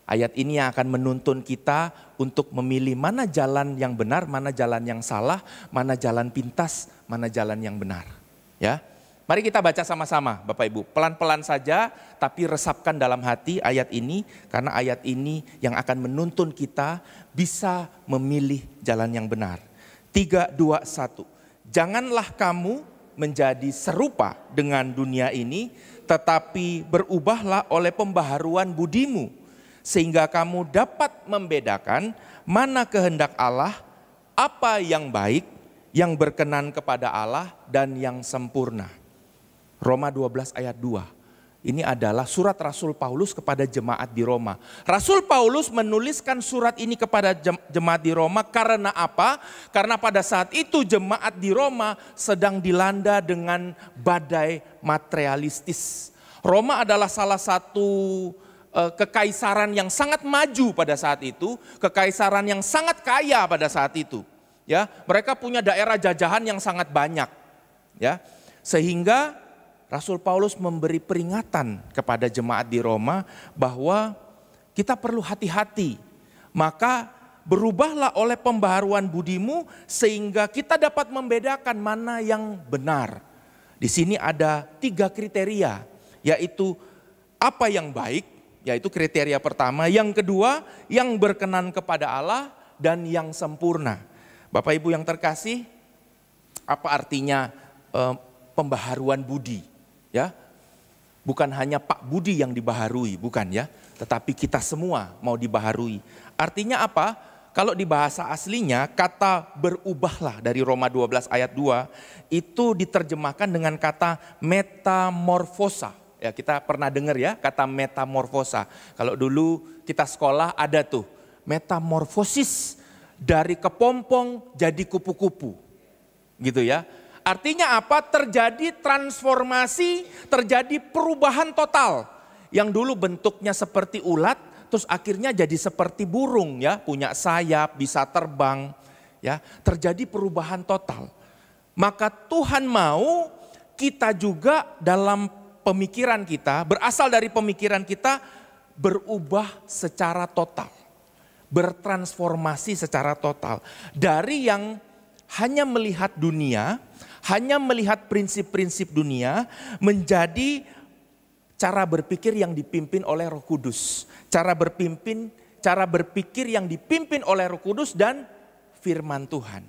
Ayat ini yang akan menuntun kita untuk memilih mana jalan yang benar, mana jalan yang salah, mana jalan pintas, mana jalan yang benar. Ya. Mari kita baca sama-sama Bapak Ibu, pelan-pelan saja tapi resapkan dalam hati ayat ini. Karena ayat ini yang akan menuntun kita bisa memilih jalan yang benar. 3, 2, 1. Janganlah kamu menjadi serupa dengan dunia ini, tetapi berubahlah oleh pembaharuan budimu. Sehingga kamu dapat membedakan mana kehendak Allah, apa yang baik, yang berkenan kepada Allah dan yang sempurna. Roma 12 ayat 2. Ini adalah surat Rasul Paulus kepada jemaat di Roma. Rasul Paulus menuliskan surat ini kepada jemaat di Roma karena apa? Karena pada saat itu jemaat di Roma sedang dilanda dengan badai materialistis. Roma adalah salah satu kekaisaran yang sangat maju pada saat itu, kekaisaran yang sangat kaya pada saat itu. Ya, mereka punya daerah jajahan yang sangat banyak. Ya, sehingga Rasul Paulus memberi peringatan kepada jemaat di Roma bahwa kita perlu hati-hati. Maka berubahlah oleh pembaharuan budimu sehingga kita dapat membedakan mana yang benar. Di sini ada 3 kriteria, yaitu apa yang baik, yaitu kriteria pertama. Yang kedua, yang berkenan kepada Allah dan yang sempurna. Bapak Ibu yang terkasih, apa artinya pembaharuan budi? Ya, bukan hanya Pak Budi yang dibaharui, bukan ya, tetapi kita semua mau dibaharui. Artinya apa? Kalau di bahasa aslinya kata berubahlah dari Roma 12 ayat 2 itu diterjemahkan dengan kata metamorfosa. Ya, kita pernah dengar ya kata metamorfosa. Kalau dulu kita sekolah ada tuh metamorfosis dari kepompong jadi kupu-kupu. Gitu ya. Artinya apa? Terjadi transformasi, terjadi perubahan total. Yang dulu bentuknya seperti ulat, terus akhirnya jadi seperti burung ya, punya sayap, bisa terbang. Ya, terjadi perubahan total. Maka Tuhan mau kita juga dalam pemikiran kita, berasal dari pemikiran kita, berubah secara total. Bertransformasi secara total. Dari yang hanya melihat dunia, hanya melihat prinsip-prinsip dunia, menjadi cara berpikir yang dipimpin oleh Roh Kudus. Cara berpikir yang dipimpin oleh Roh Kudus dan firman Tuhan.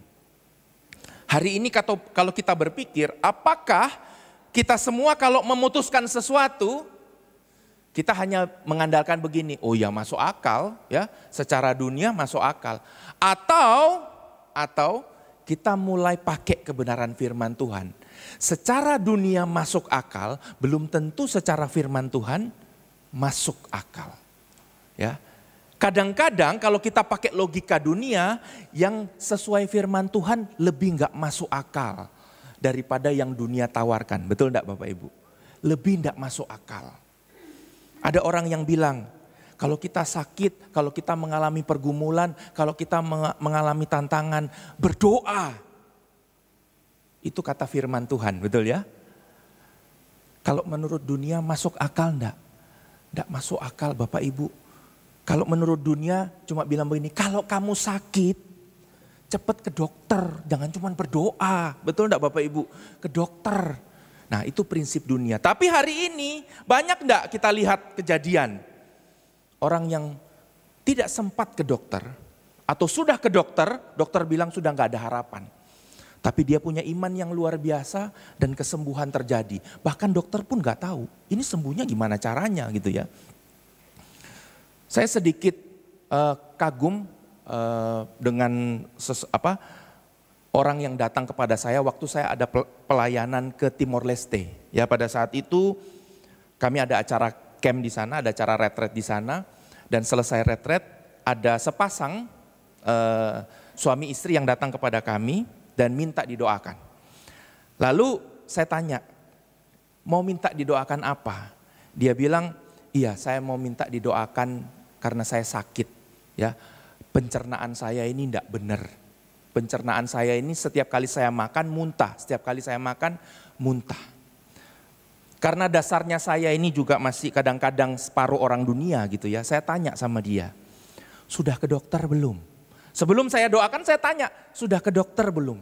Hari ini kalau kita berpikir, apakah kita semua kalau memutuskan sesuatu, kita hanya mengandalkan begini, oh ya masuk akal ya, secara dunia masuk akal. Atau kita mulai pakai kebenaran firman Tuhan. Secara dunia masuk akal, belum tentu secara firman Tuhan masuk akal. Ya. Kadang-kadang kalau kita pakai logika dunia, yang sesuai firman Tuhan lebih nggak masuk akal daripada yang dunia tawarkan. Betul enggak Bapak Ibu? Lebih enggak masuk akal. Ada orang yang bilang, kalau kita sakit, kalau kita mengalami pergumulan, kalau kita mengalami tantangan, berdoa. Itu kata firman Tuhan, betul ya? Kalau menurut dunia masuk akal enggak? Enggak masuk akal Bapak Ibu. Kalau menurut dunia cuma bilang begini, kalau kamu sakit, cepat ke dokter, jangan cuma berdoa. Betul enggak Bapak Ibu? Ke dokter. Nah itu prinsip dunia. Tapi hari ini banyak enggak kita lihat kejadian. Orang yang tidak sempat ke dokter, atau sudah ke dokter, dokter bilang sudah enggak ada harapan. Tapi dia punya iman yang luar biasa dan kesembuhan terjadi. Bahkan dokter pun enggak tahu, ini sembuhnya gimana caranya gitu ya. Saya sedikit kagum dengan orang yang datang kepada saya waktu saya ada pelayanan ke Timor Leste. Ya pada saat itu kami ada acara camp di sana, ada acara retret di sana, dan selesai retret ada sepasang suami istri yang datang kepada kami dan minta didoakan. Lalu saya tanya, mau minta didoakan apa? Dia bilang, iya saya mau minta didoakan karena saya sakit, ya pencernaan saya ini tidak benar. Pencernaan saya ini setiap kali saya makan muntah, setiap kali saya makan muntah. Karena dasarnya saya ini juga masih kadang-kadang separuh orang dunia gitu ya. Saya tanya sama dia, sudah ke dokter belum? Sebelum saya doakan saya tanya, sudah ke dokter belum?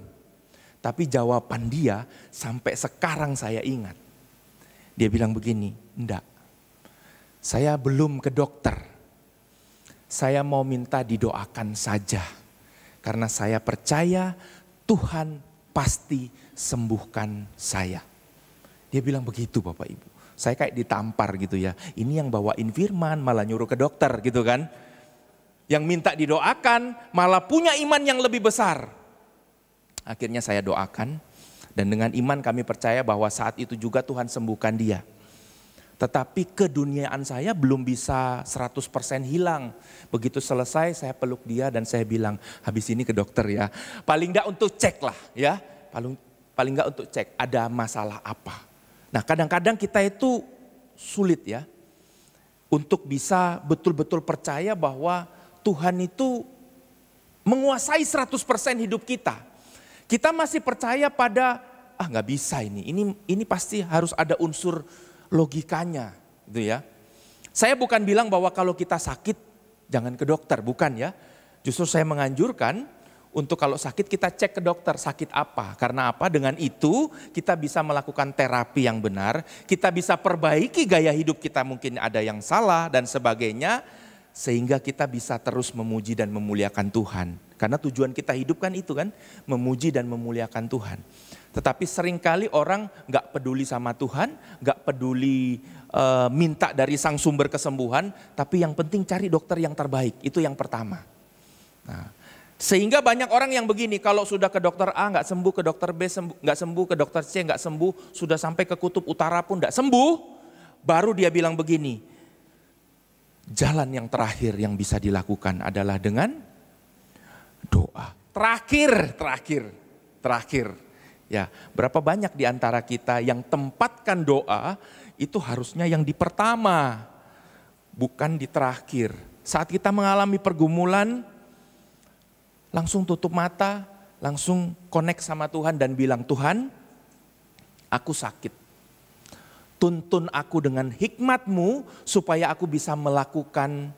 Tapi jawaban dia sampai sekarang saya ingat. Dia bilang begini, enggak, saya belum ke dokter. Saya mau minta didoakan saja. Karena saya percaya Tuhan pasti sembuhkan saya. Dia bilang begitu Bapak Ibu. Saya kayak ditampar gitu ya. Ini yang bawain firman malah nyuruh ke dokter gitu kan. Yang minta didoakan malah punya iman yang lebih besar. Akhirnya saya doakan. Dan dengan iman kami percaya bahwa saat itu juga Tuhan sembuhkan dia. Tetapi keduniaan saya belum bisa 100% hilang. Begitu selesai saya peluk dia dan saya bilang, habis ini ke dokter ya. Paling enggak untuk cek lah ya. Paling enggak untuk cek ada masalah apa. Nah kadang-kadang kita itu sulit ya. Untuk bisa betul-betul percaya bahwa Tuhan itu menguasai 100% hidup kita. Kita masih percaya pada, nggak bisa ini pasti harus ada unsur logikanya gitu ya. Saya bukan bilang bahwa kalau kita sakit jangan ke dokter, bukan ya. Justru saya menganjurkan untuk kalau sakit kita cek ke dokter sakit apa. Karena apa? Dengan itu kita bisa melakukan terapi yang benar, kita bisa perbaiki gaya hidup kita mungkin ada yang salah dan sebagainya. Sehingga kita bisa terus memuji dan memuliakan Tuhan. Karena tujuan kita hidup kan itu kan, memuji dan memuliakan Tuhan. Tetapi seringkali orang gak peduli sama Tuhan, gak peduli minta dari sang sumber kesembuhan, tapi yang penting cari dokter yang terbaik, itu yang pertama. Nah, sehingga banyak orang yang begini, kalau sudah ke dokter A gak sembuh, ke dokter B gak sembuh, ke dokter C gak sembuh, sudah sampai ke kutub utara pun gak sembuh, baru dia bilang begini, jalan yang terakhir yang bisa dilakukan adalah dengan doa. Terakhir. Ya, berapa banyak di antara kita yang tempatkan doa itu harusnya yang di pertama, bukan di terakhir. Saat kita mengalami pergumulan, langsung tutup mata, langsung connect sama Tuhan dan bilang, Tuhan, aku sakit. Tuntun aku dengan hikmat-Mu supaya aku bisa melakukan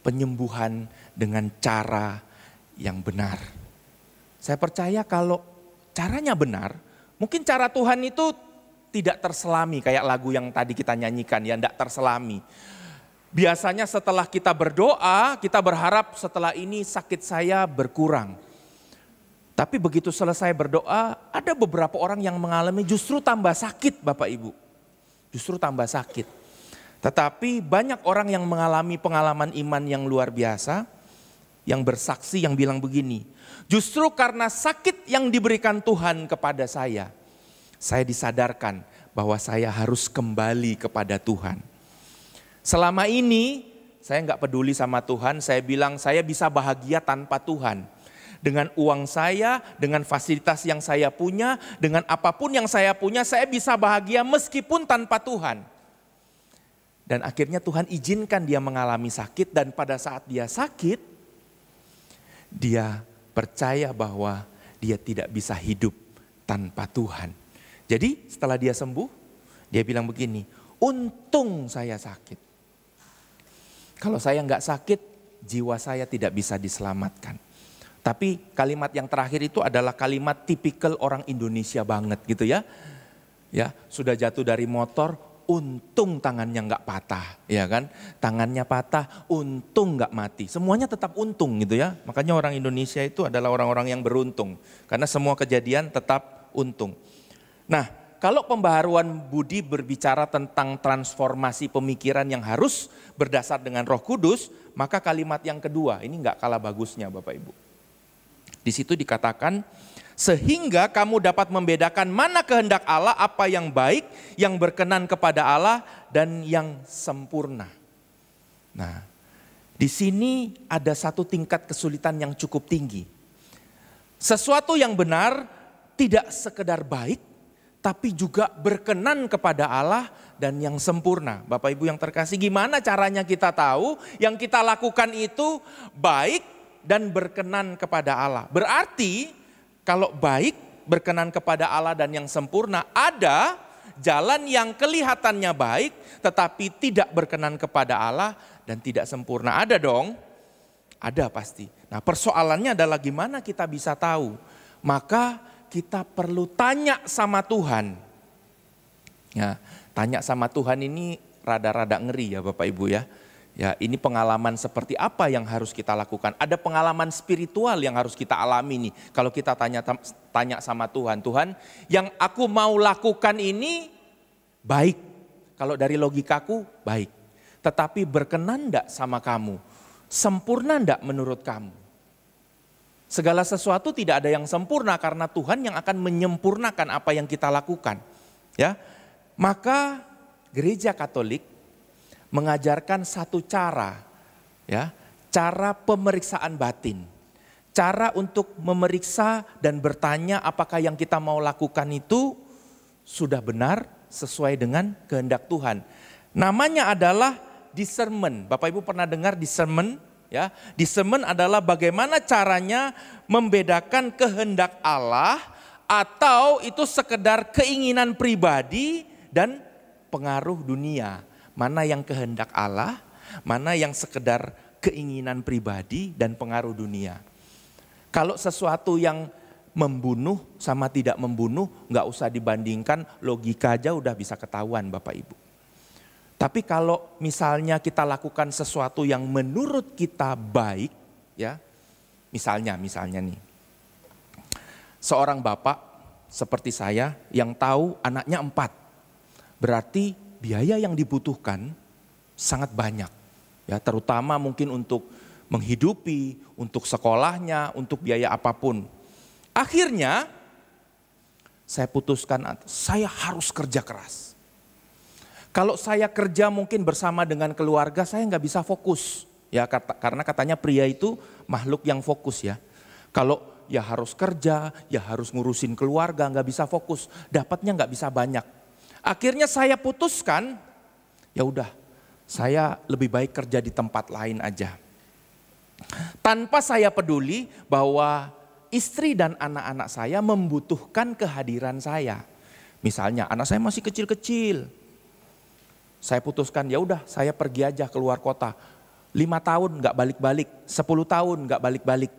penyembuhan dengan cara yang benar. Saya percaya kalau caranya benar, mungkin cara Tuhan itu tidak terselami kayak lagu yang tadi kita nyanyikan ya, tidak terselami. Biasanya setelah kita berdoa, kita berharap setelah ini sakit saya berkurang. Tapi begitu selesai berdoa, ada beberapa orang yang mengalami justru tambah sakit Bapak Ibu. Justru tambah sakit. Tetapi banyak orang yang mengalami pengalaman iman yang luar biasa, yang bersaksi, yang bilang begini, justru karena sakit yang diberikan Tuhan kepada saya disadarkan bahwa saya harus kembali kepada Tuhan. Selama ini saya nggak peduli sama Tuhan, saya bilang saya bisa bahagia tanpa Tuhan. Dengan uang saya, dengan fasilitas yang saya punya, dengan apapun yang saya punya, saya bisa bahagia meskipun tanpa Tuhan. Dan akhirnya Tuhan izinkan dia mengalami sakit, dan pada saat dia sakit, dia percaya bahwa dia tidak bisa hidup tanpa Tuhan. Jadi setelah dia sembuh, dia bilang begini, untung saya sakit. Kalau saya nggak sakit, jiwa saya tidak bisa diselamatkan. Tapi kalimat yang terakhir itu adalah kalimat tipikal orang Indonesia banget gitu ya. Ya, sudah jatuh dari motor, untung tangannya nggak patah, ya kan? Tangannya patah, untung nggak mati. Semuanya tetap untung gitu ya. Makanya orang Indonesia itu adalah orang-orang yang beruntung. Karena semua kejadian tetap untung. Nah, kalau pembaharuan budi berbicara tentang transformasi pemikiran yang harus berdasar dengan Roh Kudus, maka kalimat yang kedua ini nggak kalah bagusnya Bapak Ibu. Di situ dikatakan, sehingga kamu dapat membedakan mana kehendak Allah, apa yang baik, yang berkenan kepada Allah, dan yang sempurna. Nah, di sini ada satu tingkat kesulitan yang cukup tinggi. Sesuatu yang benar tidak sekedar baik, tapi juga berkenan kepada Allah dan yang sempurna. Bapak Ibu yang terkasih, gimana caranya kita tahu yang kita lakukan itu baik dan berkenan kepada Allah? Berarti kalau baik, berkenan kepada Allah dan yang sempurna, ada jalan yang kelihatannya baik tetapi tidak berkenan kepada Allah dan tidak sempurna. Ada dong? Ada pasti. Nah, persoalannya adalah gimana kita bisa tahu? Maka kita perlu tanya sama Tuhan. Ya, tanya sama Tuhan ini rada-rada ngeri ya Bapak Ibu ya. Ya, ini pengalaman seperti apa yang harus kita lakukan? Ada pengalaman spiritual yang harus kita alami nih. Kalau kita tanya sama Tuhan, Tuhan, yang aku mau lakukan ini baik. Kalau dari logikaku baik. Tetapi berkenan enggak sama kamu? Sempurna enggak menurut kamu? Segala sesuatu tidak ada yang sempurna karena Tuhan yang akan menyempurnakan apa yang kita lakukan. Ya, maka Gereja Katolik mengajarkan satu cara, ya, cara pemeriksaan batin. Cara untuk memeriksa dan bertanya apakah yang kita mau lakukan itu sudah benar sesuai dengan kehendak Tuhan. Namanya adalah discernment. Bapak Ibu pernah dengar discernment? Ya, discernment adalah bagaimana caranya membedakan kehendak Allah atau itu sekedar keinginan pribadi dan pengaruh dunia. Mana yang kehendak Allah, mana yang sekedar keinginan pribadi dan pengaruh dunia. Kalau sesuatu yang membunuh sama tidak membunuh, nggak usah dibandingkan, logika aja udah bisa ketahuan Bapak Ibu. Tapi kalau misalnya kita lakukan sesuatu yang menurut kita baik, ya, misalnya nih, seorang bapak seperti saya yang tahu anaknya 4, berarti biaya yang dibutuhkan sangat banyak, ya, terutama mungkin untuk menghidupi, untuk sekolahnya, untuk biaya apapun. Akhirnya saya putuskan saya harus kerja keras. Kalau saya kerja mungkin bersama dengan keluarga saya nggak bisa fokus, ya, karena katanya pria itu makhluk yang fokus ya. Kalau ya harus kerja, ya harus ngurusin keluarga, nggak bisa fokus, dapatnya nggak bisa banyak. Akhirnya saya putuskan, ya udah, saya lebih baik kerja di tempat lain aja. Tanpa saya peduli bahwa istri dan anak-anak saya membutuhkan kehadiran saya. Misalnya anak saya masih kecil-kecil. Saya putuskan, ya udah, saya pergi aja keluar kota. 5 tahun nggak balik-balik, 10 tahun nggak balik-balik.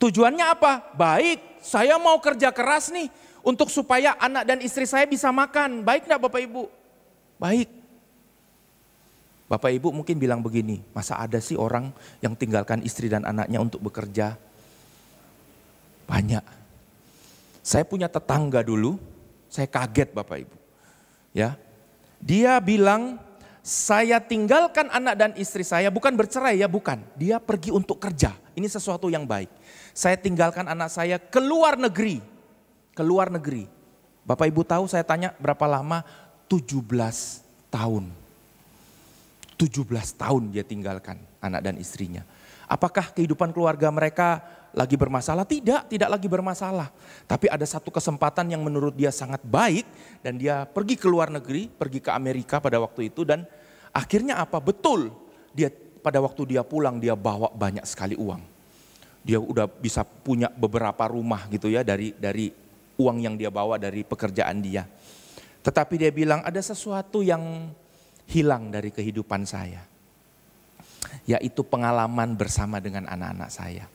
Tujuannya apa? Baik, saya mau kerja keras nih. Untuk supaya anak dan istri saya bisa makan. Baik enggak Bapak Ibu? Baik. Bapak Ibu mungkin bilang begini, masa ada sih orang yang tinggalkan istri dan anaknya untuk bekerja? Banyak. Saya punya tetangga dulu, saya kaget Bapak Ibu. Ya, dia bilang, saya tinggalkan anak dan istri saya, bukan bercerai ya, bukan. Dia pergi untuk kerja, ini sesuatu yang baik. Saya tinggalkan anak saya ke luar negeri. Keluar negeri. Bapak Ibu tahu saya tanya berapa lama? 17 tahun. 17 tahun dia tinggalkan anak dan istrinya. Apakah kehidupan keluarga mereka lagi bermasalah? Tidak lagi bermasalah. Tapi ada satu kesempatan yang menurut dia sangat baik dan dia pergi ke luar negeri, pergi ke Amerika pada waktu itu, dan akhirnya apa? Betul, dia pada waktu dia pulang dia bawa banyak sekali uang. Dia udah bisa punya beberapa rumah gitu ya dari uang yang dia bawa dari pekerjaan dia. Tetapi dia bilang ada sesuatu yang hilang dari kehidupan saya. Yaitu pengalaman bersama dengan anak-anak saya.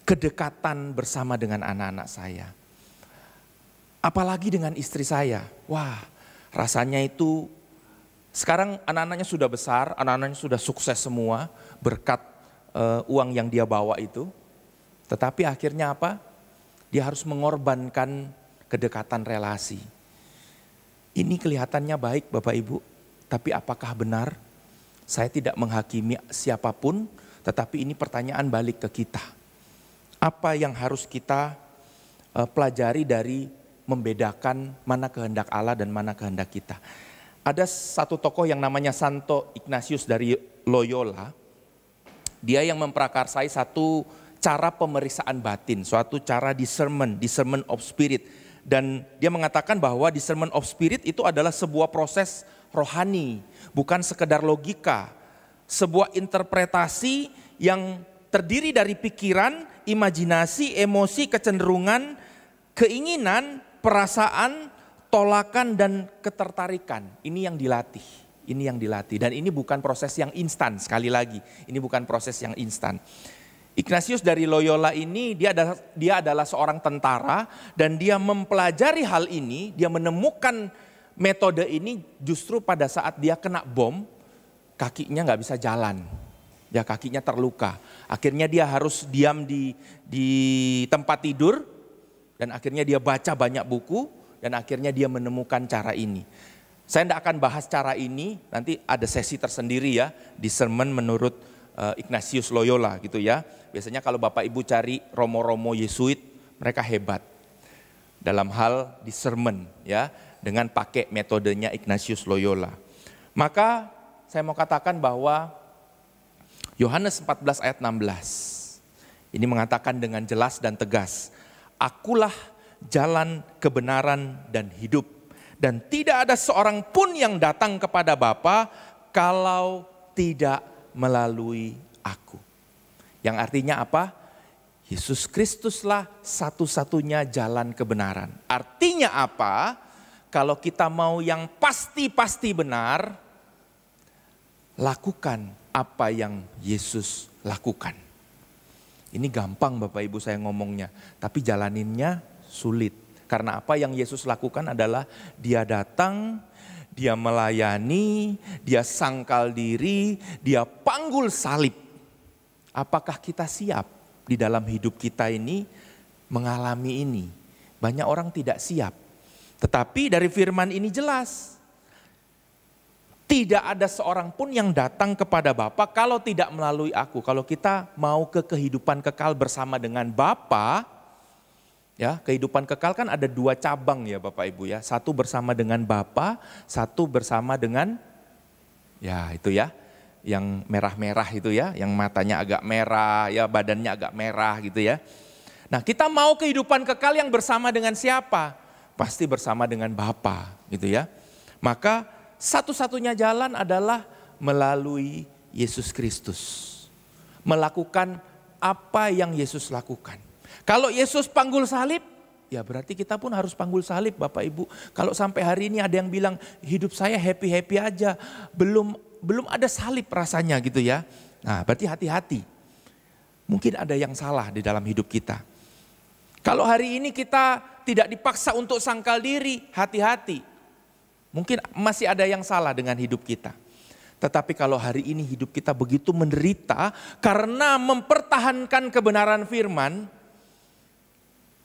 Kedekatan bersama dengan anak-anak saya. Apalagi dengan istri saya. Wah, rasanya itu sekarang anak-anaknya sudah besar, anak-anaknya sudah sukses semua berkat uang yang dia bawa itu. Tetapi akhirnya apa? Dia harus mengorbankan kedekatan relasi. Ini kelihatannya baik Bapak Ibu, tapi apakah benar? Saya tidak menghakimi siapapun, tetapi ini pertanyaan balik ke kita. Apa yang harus kita pelajari dari membedakan mana kehendak Allah dan mana kehendak kita? Ada satu tokoh yang namanya Santo Ignatius dari Loyola. Dia yang memprakarsai satu cara pemeriksaan batin, suatu cara discernment of spirit. Dan dia mengatakan bahwa discernment of spirit itu adalah sebuah proses rohani, bukan sekedar logika. Sebuah interpretasi yang terdiri dari pikiran, imajinasi, emosi, kecenderungan, keinginan, perasaan, tolakan, dan ketertarikan. Ini yang dilatih. Dan ini bukan proses yang instan, sekali lagi. Ini bukan proses yang instan. Ignatius dari Loyola ini dia adalah seorang tentara dan dia mempelajari hal ini, dia menemukan metode ini justru pada saat dia kena bom, kakinya nggak bisa jalan, ya kakinya terluka. Akhirnya dia harus diam di tempat tidur dan akhirnya dia baca banyak buku dan akhirnya dia menemukan cara ini. Saya tidak akan bahas cara ini, nanti ada sesi tersendiri ya, discernment menurut Ignatius Loyola gitu ya. Biasanya kalau Bapak Ibu cari romo-romo Yesuit, mereka hebat dalam hal discernment ya, dengan pakai metodenya Ignatius Loyola. Maka saya mau katakan bahwa Yohanes 14 ayat 16 ini mengatakan dengan jelas dan tegas, akulah jalan kebenaran dan hidup, dan tidak ada seorang pun yang datang kepada Bapa kalau tidak melalui aku. Yang artinya apa? Yesus Kristuslah satu-satunya jalan kebenaran. Artinya apa? Kalau kita mau yang pasti-pasti benar, lakukan apa yang Yesus lakukan. Ini gampang Bapak Ibu saya ngomongnya, tapi jalaninnya sulit. Karena apa yang Yesus lakukan adalah dia datang, dia melayani, dia sangkal diri, dia panggul salib. Apakah kita siap di dalam hidup kita ini mengalami ini? Banyak orang tidak siap. Tetapi dari firman ini jelas. Tidak ada seorang pun yang datang kepada Bapa kalau tidak melalui aku. Kalau kita mau ke kehidupan kekal bersama dengan Bapa, ya, kehidupan kekal kan ada dua cabang ya Bapak Ibu ya. Satu bersama dengan Bapa, satu bersama dengan, ya itu ya, yang merah-merah itu ya, yang matanya agak merah, ya badannya agak merah gitu ya. Nah kita mau kehidupan kekal yang bersama dengan siapa? Pasti bersama dengan Bapa gitu ya. Maka satu-satunya jalan adalah melalui Yesus Kristus. Melakukan apa yang Yesus lakukan. Kalau Yesus panggul salib, ya berarti kita pun harus panggul salib Bapak Ibu. Kalau sampai hari ini ada yang bilang hidup saya happy-happy aja, belum ada salib rasanya gitu ya. Nah berarti hati-hati. Mungkin ada yang salah di dalam hidup kita. Kalau hari ini kita tidak dipaksa untuk sangkal diri, hati-hati. Mungkin masih ada yang salah dengan hidup kita. Tetapi kalau hari ini hidup kita begitu menderita karena mempertahankan kebenaran firman,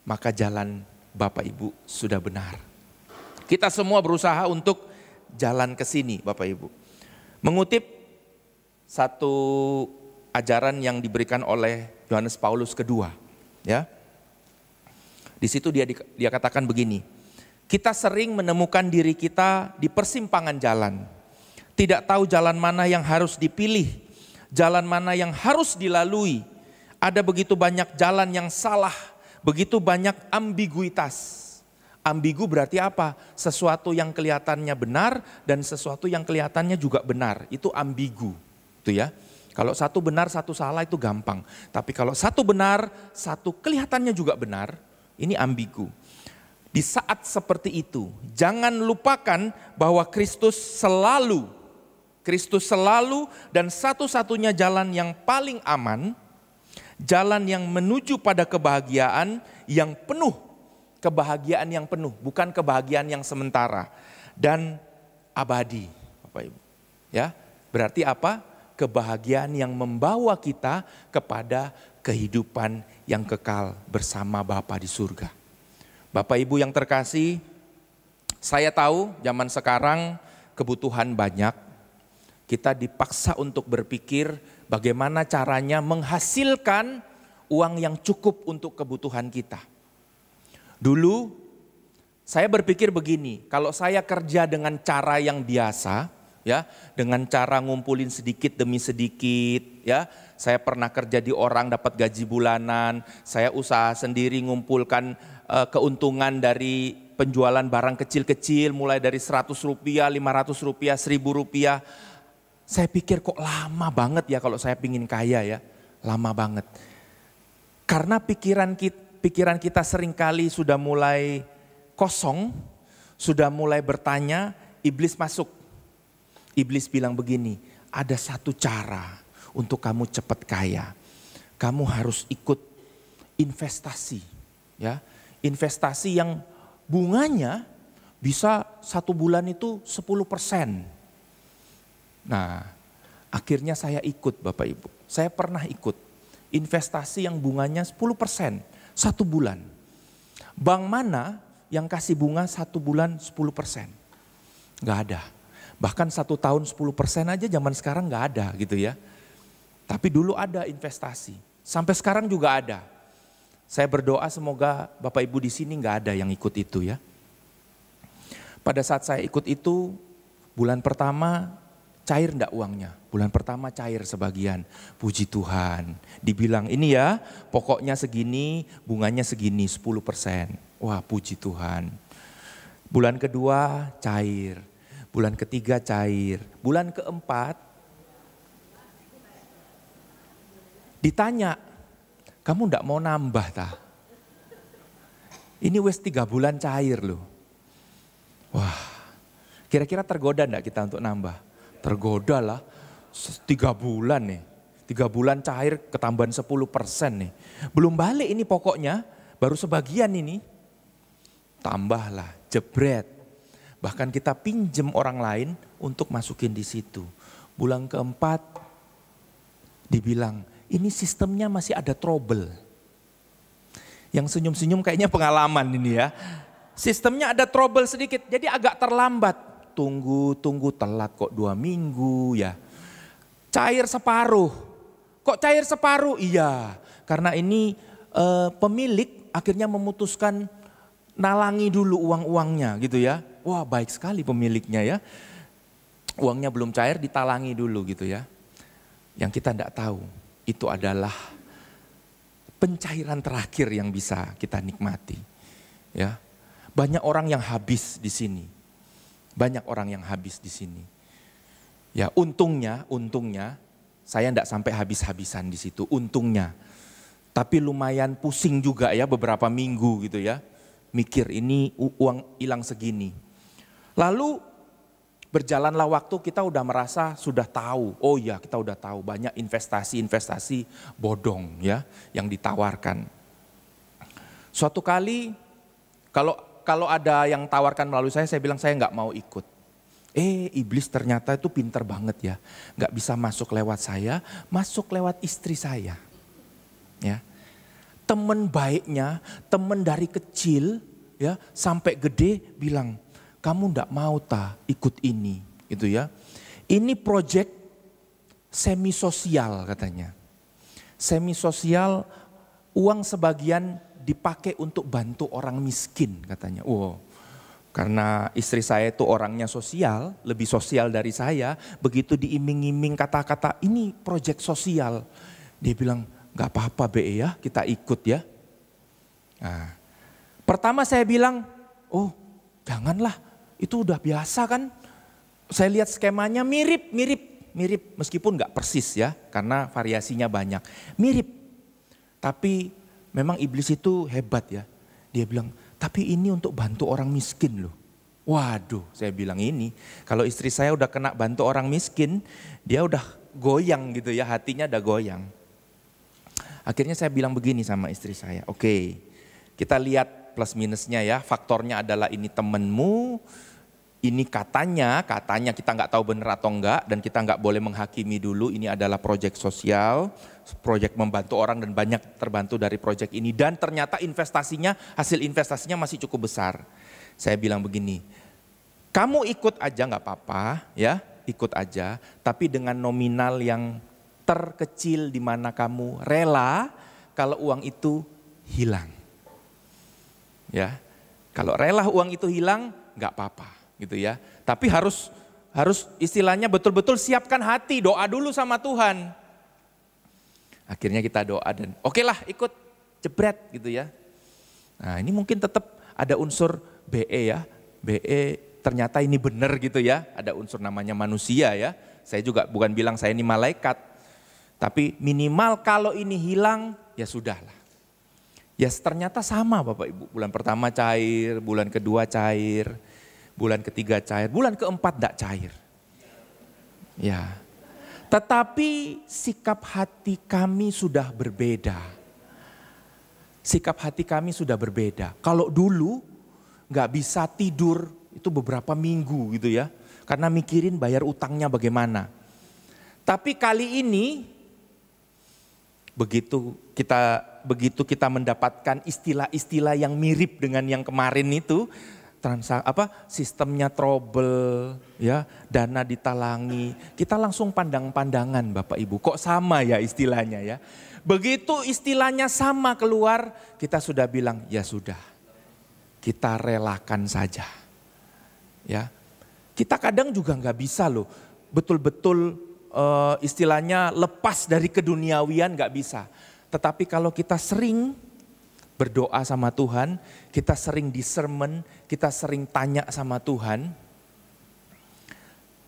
maka jalan Bapak Ibu sudah benar. Kita semua berusaha untuk jalan ke sini Bapak Ibu. Mengutip satu ajaran yang diberikan oleh Yohanes Paulus II, ya. Di situ dia katakan begini, kita sering menemukan diri kita di persimpangan jalan, tidak tahu jalan mana yang harus dipilih, jalan mana yang harus dilalui. Ada begitu banyak jalan yang salah, begitu banyak ambiguitas. Ambigu berarti apa? Sesuatu yang kelihatannya benar dan sesuatu yang kelihatannya juga benar. Itu ambigu, itu ya. Kalau satu benar, satu salah itu gampang. Tapi kalau satu benar, satu kelihatannya juga benar, ini ambigu. Di saat seperti itu, jangan lupakan bahwa Kristus selalu dan satu-satunya jalan yang paling aman, jalan yang menuju pada kebahagiaan yang penuh, bukan kebahagiaan yang sementara dan abadi, Bapak Ibu. Ya, berarti apa? Kebahagiaan yang membawa kita kepada kehidupan yang kekal bersama Bapa di surga. Bapak Ibu yang terkasih, saya tahu zaman sekarang kebutuhan banyak. Kita dipaksa untuk berpikir bagaimana caranya menghasilkan uang yang cukup untuk kebutuhan kita. Dulu saya berpikir begini, kalau saya kerja dengan cara yang biasa, ya, dengan cara ngumpulin sedikit demi sedikit, ya. Saya pernah kerja di orang dapat gaji bulanan, saya usaha sendiri ngumpulkan keuntungan dari penjualan barang kecil-kecil mulai dari Rp100, Rp500, Rp1.000. Saya pikir kok lama banget ya kalau saya pingin kaya ya, lama banget. Karena pikiran kita seringkali sudah mulai kosong, sudah mulai bertanya, iblis masuk. Iblis bilang begini, ada satu cara untuk kamu cepat kaya. Kamu harus ikut investasi, ya, investasi yang bunganya bisa 1 bulan itu 10%. Nah, akhirnya saya ikut Bapak Ibu. Saya pernah ikut investasi yang bunganya 10%, 1 bulan. Bank mana yang kasih bunga 1 bulan 10%? Gak ada. Bahkan 1 tahun 10% aja zaman sekarang gak ada gitu ya. Tapi dulu ada investasi. Sampai sekarang juga ada. Saya berdoa semoga Bapak Ibu di sini gak ada yang ikut itu ya. Pada saat saya ikut itu, bulan pertama cair enggak uangnya? Bulan pertama cair sebagian. Puji Tuhan. Dibilang ini ya, pokoknya segini, bunganya segini 10%. Wah, puji Tuhan. Bulan kedua cair. Bulan ketiga cair. Bulan keempat ditanya, kamu enggak mau nambah tah? Ini wes 3 bulan cair loh. Wah, kira-kira tergoda enggak kita untuk nambah? Tergoda lah, 3 bulan nih. 3 bulan cair ketambahan 10% nih. Belum balik ini pokoknya, baru sebagian ini. Tambahlah, jebret. Bahkan kita pinjem orang lain untuk masukin di situ. Bulan keempat dibilang, ini sistemnya masih ada trouble. Yang senyum-senyum kayaknya pengalaman ini ya. Sistemnya ada trouble sedikit, jadi agak terlambat. Tunggu telat kok 2 minggu ya. Cair separuh. Kok cair separuh? Iya, karena ini pemilik akhirnya memutuskan nalangi dulu uang-uangnya gitu ya. Wah, baik sekali pemiliknya ya. Uangnya belum cair ditalangi dulu gitu ya. Yang kita enggak tahu itu adalah pencairan terakhir yang bisa kita nikmati. Ya. Banyak orang yang habis di sini. Banyak orang yang habis di sini. Ya, untungnya saya enggak sampai habis-habisan di situ, untungnya. Tapi lumayan pusing juga ya beberapa minggu gitu ya. Mikir ini uang hilang segini. Lalu berjalanlah waktu, kita udah merasa sudah tahu. Oh ya, kita udah tahu banyak investasi bodong ya yang ditawarkan. Suatu kali kalau ada yang tawarkan melalui saya bilang saya nggak mau ikut. Iblis ternyata itu pinter banget ya. Nggak bisa masuk lewat saya, masuk lewat istri saya. Ya. Teman baiknya, teman dari kecil ya sampai gede bilang, kamu ndak mau ikut ini, gitu ya. Ini proyek semi sosial katanya. Semi sosial, uang sebagian dipakai untuk bantu orang miskin katanya. Wow, Karena istri saya itu orangnya sosial, lebih sosial dari saya. Begitu diiming-iming kata-kata ini proyek sosial. Dia bilang, gak apa-apa Be ya, kita ikut ya. Nah, pertama saya bilang, oh janganlah, itu udah biasa kan. Saya lihat skemanya mirip. Meskipun gak persis ya, karena variasinya banyak. Mirip, tapi memang iblis itu hebat ya. Dia bilang, tapi ini untuk bantu orang miskin loh. Waduh, saya bilang ini. Kalau istri saya udah kena bantu orang miskin, dia udah goyang gitu ya, hatinya udah goyang. Akhirnya saya bilang begini sama istri saya, oke, kita lihat plus minusnya ya. Faktornya adalah ini temenmu, ini katanya kita nggak tahu benar atau enggak, dan kita nggak boleh menghakimi dulu. Ini adalah proyek sosial, proyek membantu orang dan banyak terbantu dari proyek ini. Dan ternyata hasil investasinya masih cukup besar. Saya bilang begini, kamu ikut aja nggak apa-apa ya, ikut aja. Tapi dengan nominal yang terkecil di mana kamu rela kalau uang itu hilang. Ya, kalau rela uang itu hilang nggak apa-apa. Gitu ya. Tapi harus istilahnya betul-betul siapkan hati, doa dulu sama Tuhan. Akhirnya kita doa dan oke lah ikut jebret gitu ya. Nah ini mungkin tetap ada unsur BE ya. BE ternyata ini benar gitu ya. Ada unsur namanya manusia ya. Saya juga bukan bilang saya ini malaikat. Tapi minimal kalau ini hilang ya sudahlah. Ya ternyata sama Bapak Ibu. Bulan pertama cair, bulan kedua cair. Bulan ketiga cair, bulan keempat tidak cair. Ya, tetapi sikap hati kami sudah berbeda. Sikap hati kami sudah berbeda. Kalau dulu nggak bisa tidur itu beberapa minggu gitu ya, karena mikirin bayar utangnya bagaimana. Tapi kali ini begitu kita mendapatkan istilah-istilah yang mirip dengan yang kemarin itu. Sistemnya trouble, ya, dana ditalangi. Kita langsung pandang-pandangan Bapak Ibu, kok sama ya istilahnya ya. Begitu istilahnya sama keluar, kita sudah bilang ya sudah, kita relakan saja. Ya, kita kadang juga nggak bisa loh, betul-betul istilahnya lepas dari keduniawian nggak bisa. Tetapi kalau kita sering berdoa sama Tuhan, kita sering discernment, kita sering tanya sama Tuhan.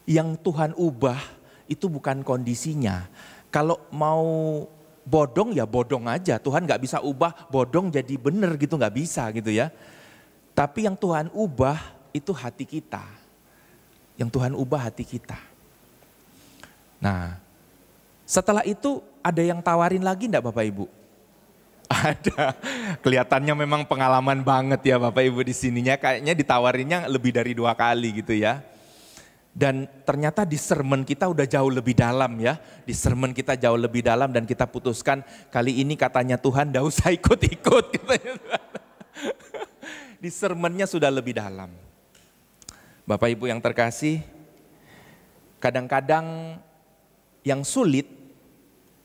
Yang Tuhan ubah itu bukan kondisinya. Kalau mau bodong ya bodong aja, Tuhan gak bisa ubah bodong jadi benar gitu, gak bisa gitu ya. Tapi yang Tuhan ubah itu hati kita. Yang Tuhan ubah hati kita. Nah, setelah itu ada yang tawarin lagi enggak Bapak Ibu? Ada, kelihatannya memang pengalaman banget ya Bapak Ibu di sininya, kayaknya ditawarinnya lebih dari 2 kali gitu ya. Dan ternyata discernment kita udah jauh lebih dalam ya, discernment kita jauh lebih dalam dan kita putuskan kali ini katanya Tuhan gak usah ikut-ikut. Discernmentnya sudah lebih dalam. Bapak Ibu yang terkasih, kadang-kadang yang sulit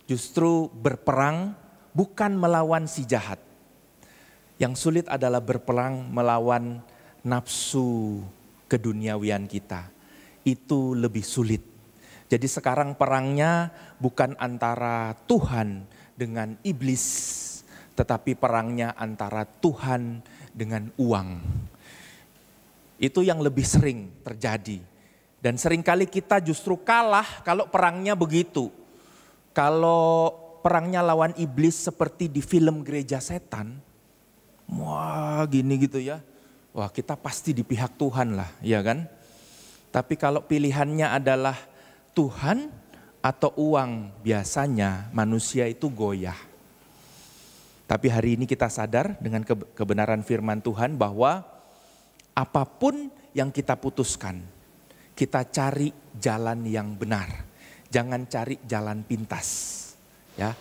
justru berperang bukan melawan si jahat. Yang sulit adalah berperang melawan nafsu keduniawian kita. Itu lebih sulit. Jadi sekarang perangnya bukan antara Tuhan dengan iblis, tetapi perangnya antara Tuhan dengan uang. Itu yang lebih sering terjadi. Dan seringkali kita justru kalah kalau perangnya begitu. Kalau perangnya lawan iblis seperti di film Gereja Setan, wah gini gitu ya, wah kita pasti di pihak Tuhan lah, ya kan? Tapi kalau pilihannya adalah Tuhan atau uang, biasanya manusia itu goyah. Tapi hari ini kita sadar dengan kebenaran firman Tuhan bahwa apapun yang kita putuskan, kita cari jalan yang benar, jangan cari jalan pintas. Ya,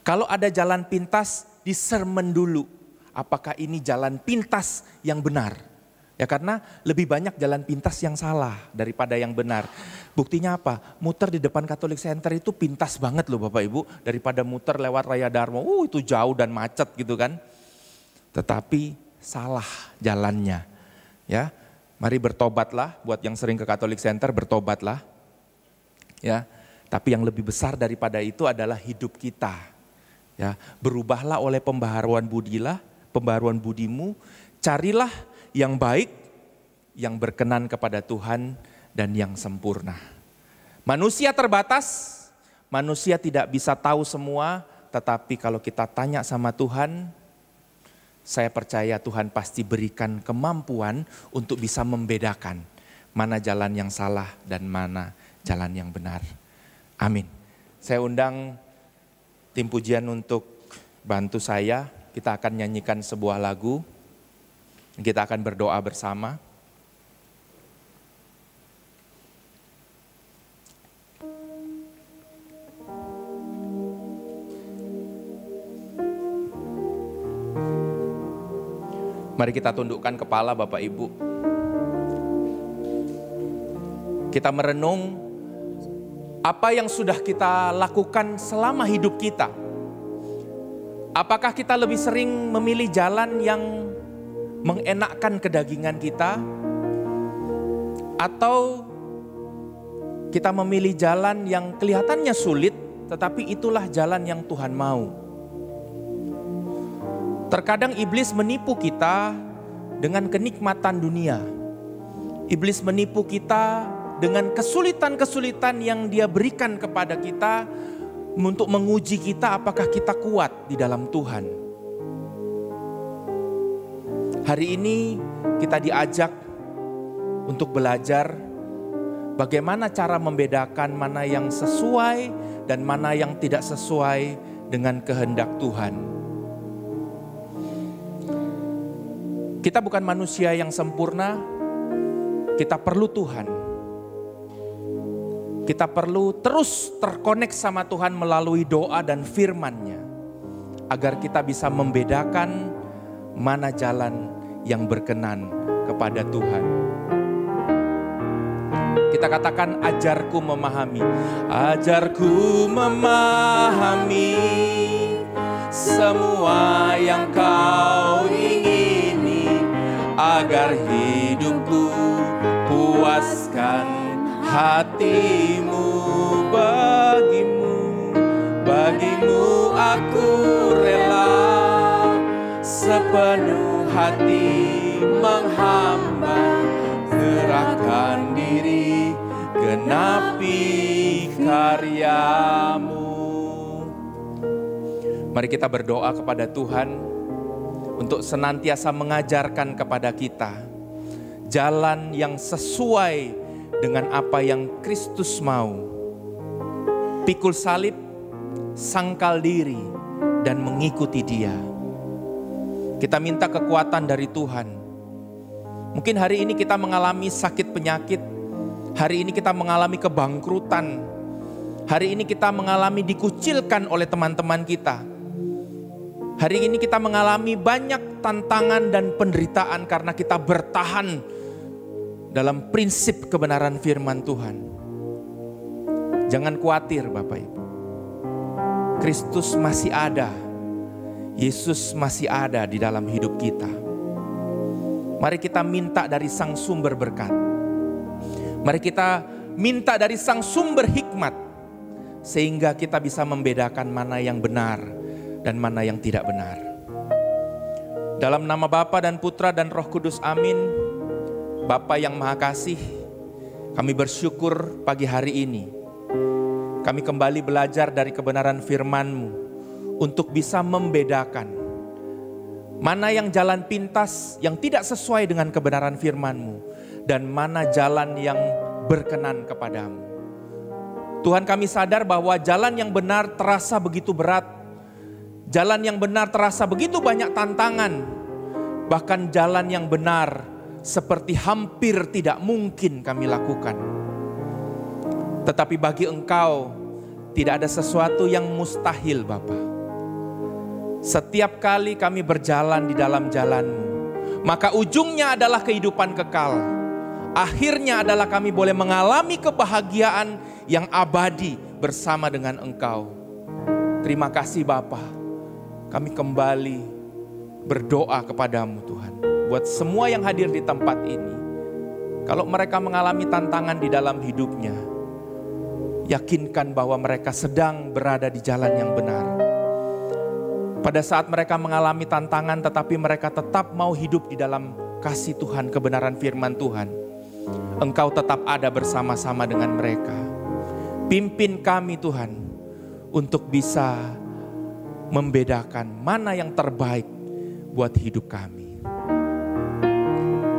kalau ada jalan pintas, discernment dulu. Apakah ini jalan pintas yang benar? Ya karena lebih banyak jalan pintas yang salah daripada yang benar. Buktinya apa? Muter di depan Catholic Center itu pintas banget loh Bapak Ibu. Daripada muter lewat Raya Darmo, itu jauh dan macet gitu kan. Tetapi salah jalannya. Ya, Mari bertobatlah, buat yang sering ke Catholic Center bertobatlah. Ya, tapi yang lebih besar daripada itu adalah hidup kita. Ya, berubahlah oleh pembaharuan budimu, carilah yang baik, yang berkenan kepada Tuhan dan yang sempurna. Manusia terbatas, manusia tidak bisa tahu semua, tetapi kalau kita tanya sama Tuhan, saya percaya Tuhan pasti berikan kemampuan untuk bisa membedakan mana jalan yang salah dan mana jalan yang benar. Amin. Saya undang tim pujian untuk bantu saya. Kita akan nyanyikan sebuah lagu. Kita akan berdoa bersama. Mari kita tundukkan kepala Bapak Ibu. Kita merenung apa yang sudah kita lakukan selama hidup kita. Apakah kita lebih sering memilih jalan yang mengenakkan kedagingan kita? Atau kita memilih jalan yang kelihatannya sulit, tetapi itulah jalan yang Tuhan mau. Terkadang iblis menipu kita dengan kenikmatan dunia. Iblis menipu kita dengan kesulitan-kesulitan yang dia berikan kepada kita untuk menguji kita apakah kita kuat di dalam Tuhan. Hari ini kita diajak untuk belajar bagaimana cara membedakan mana yang sesuai dan mana yang tidak sesuai dengan kehendak Tuhan. Kita bukan manusia yang sempurna, kita perlu Tuhan. Kita perlu terus terkonek sama Tuhan melalui doa dan firman-Nya, agar kita bisa membedakan mana jalan yang berkenan kepada Tuhan. Kita katakan, ajarku memahami. Ajarku memahami semua yang Kau ingini, agar hidupku puaskan hatimu. Bagimu aku rela sepenuh hati menghamba, serahkan diri, genapi karyamu. Mari kita berdoa kepada Tuhan untuk senantiasa mengajarkan kepada kita jalan yang sesuai dengan apa yang Kristus mau. Pikul salib, sangkal diri, dan mengikuti Dia. Kita minta kekuatan dari Tuhan. Mungkin hari ini kita mengalami sakit penyakit, hari ini kita mengalami kebangkrutan, hari ini kita mengalami dikucilkan oleh teman-teman kita. Hari ini kita mengalami banyak tantangan dan penderitaan karena kita bertahan dalam prinsip kebenaran firman Tuhan. Jangan khawatir Bapak Ibu. Kristus masih ada. Yesus masih ada di dalam hidup kita. Mari kita minta dari Sang Sumber berkat. Mari kita minta dari Sang Sumber hikmat. Sehingga kita bisa membedakan mana yang benar dan mana yang tidak benar. Dalam nama Bapa dan Putra dan Roh Kudus, amin. Bapa yang Maha Kasih, kami bersyukur pagi hari ini. Kami kembali belajar dari kebenaran firman-Mu untuk bisa membedakan mana yang jalan pintas yang tidak sesuai dengan kebenaran firman-Mu dan mana jalan yang berkenan kepadamu. Tuhan, kami sadar bahwa jalan yang benar terasa begitu berat. Jalan yang benar terasa begitu banyak tantangan. Bahkan jalan yang benar seperti hampir tidak mungkin kami lakukan. Tetapi bagi Engkau tidak ada sesuatu yang mustahil, Bapa. Setiap kali kami berjalan di dalam jalan-Mu, maka ujungnya adalah kehidupan kekal. Akhirnya adalah kami boleh mengalami kebahagiaan yang abadi bersama dengan Engkau. Terima kasih Bapa. Kami kembali berdoa kepadamu Tuhan. Buat semua yang hadir di tempat ini, Kalau mereka mengalami tantangan di dalam hidupnya, yakinkan bahwa mereka sedang berada di jalan yang benar. Pada saat mereka mengalami tantangan tetapi mereka tetap mau hidup di dalam kasih Tuhan, kebenaran firman Tuhan, Engkau tetap ada bersama-sama dengan mereka. Pimpin kami Tuhan untuk bisa membedakan mana yang terbaik buat hidup kami.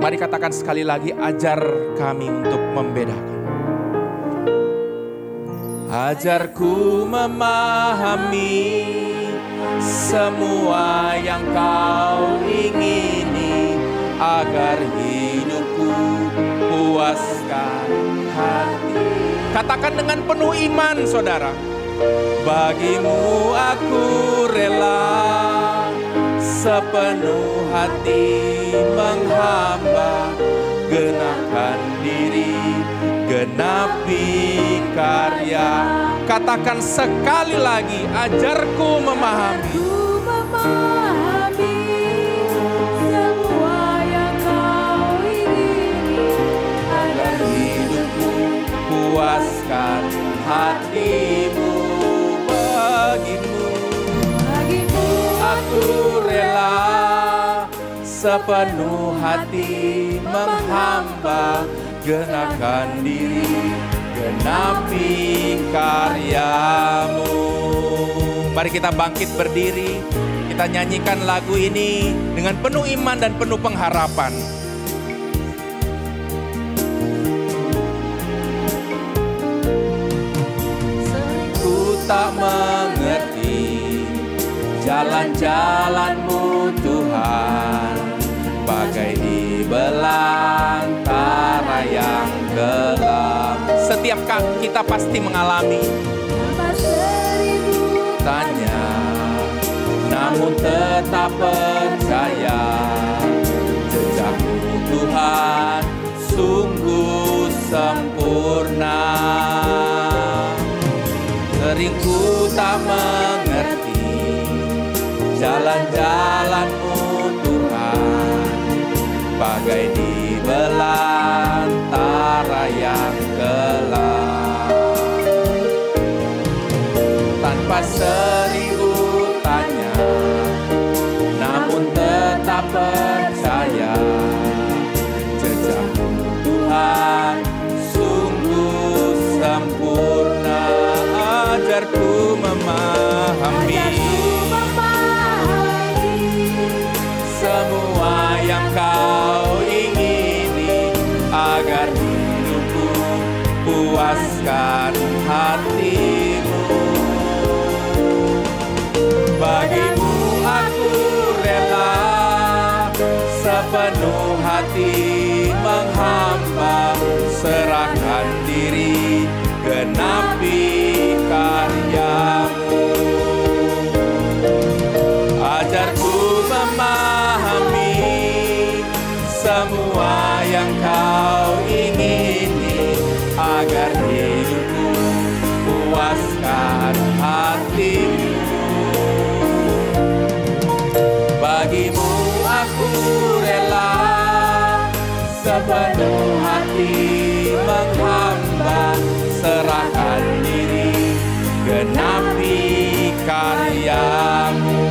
Mari katakan sekali lagi, ajar kami untuk membedakan. Ajarku memahami semua yang kau ingini, agar hidupku puaskan hati. Katakan dengan penuh iman saudara. Bagimu aku rela sepenuh hati menghamba, genapkan diri, genapi karya. Katakan sekali lagi, ajarku memahami semua yang kau ingini, agar hidupku puaskan hatimu. Bagimu aku rela sepenuh hati menghamba, genakan diri, genapi karyamu. Mari kita bangkit berdiri, kita nyanyikan lagu ini dengan penuh iman dan penuh pengharapan. Ku tak mengerti jalan-jalan-Mu Tuhan, bagai di belantara yang gelap. Setiap kita pasti mengalami tanya, namun tetap percaya jejakmu Tuhan sungguh sempurna. Sering ku tak mengerti jalan-jalan-Mu Tuhan, bagai di belantara yang gelap. Tanpa seribu tanya, namun tetap percaya jejakmu Tuhan sungguh sempurna. Ajarku memahami semua yang kau ingini, agar hidupku puaskan hatimu. Bagimu aku rela sepenuh hati menghamba, serahkan diri, genapi karyamu. Ajarku memahami semua yang kau ingini, agar hidupku puaskan hatimu. Bagimu aku rela sepenuh hati menghamba, serahkan diri, genapi karyamu.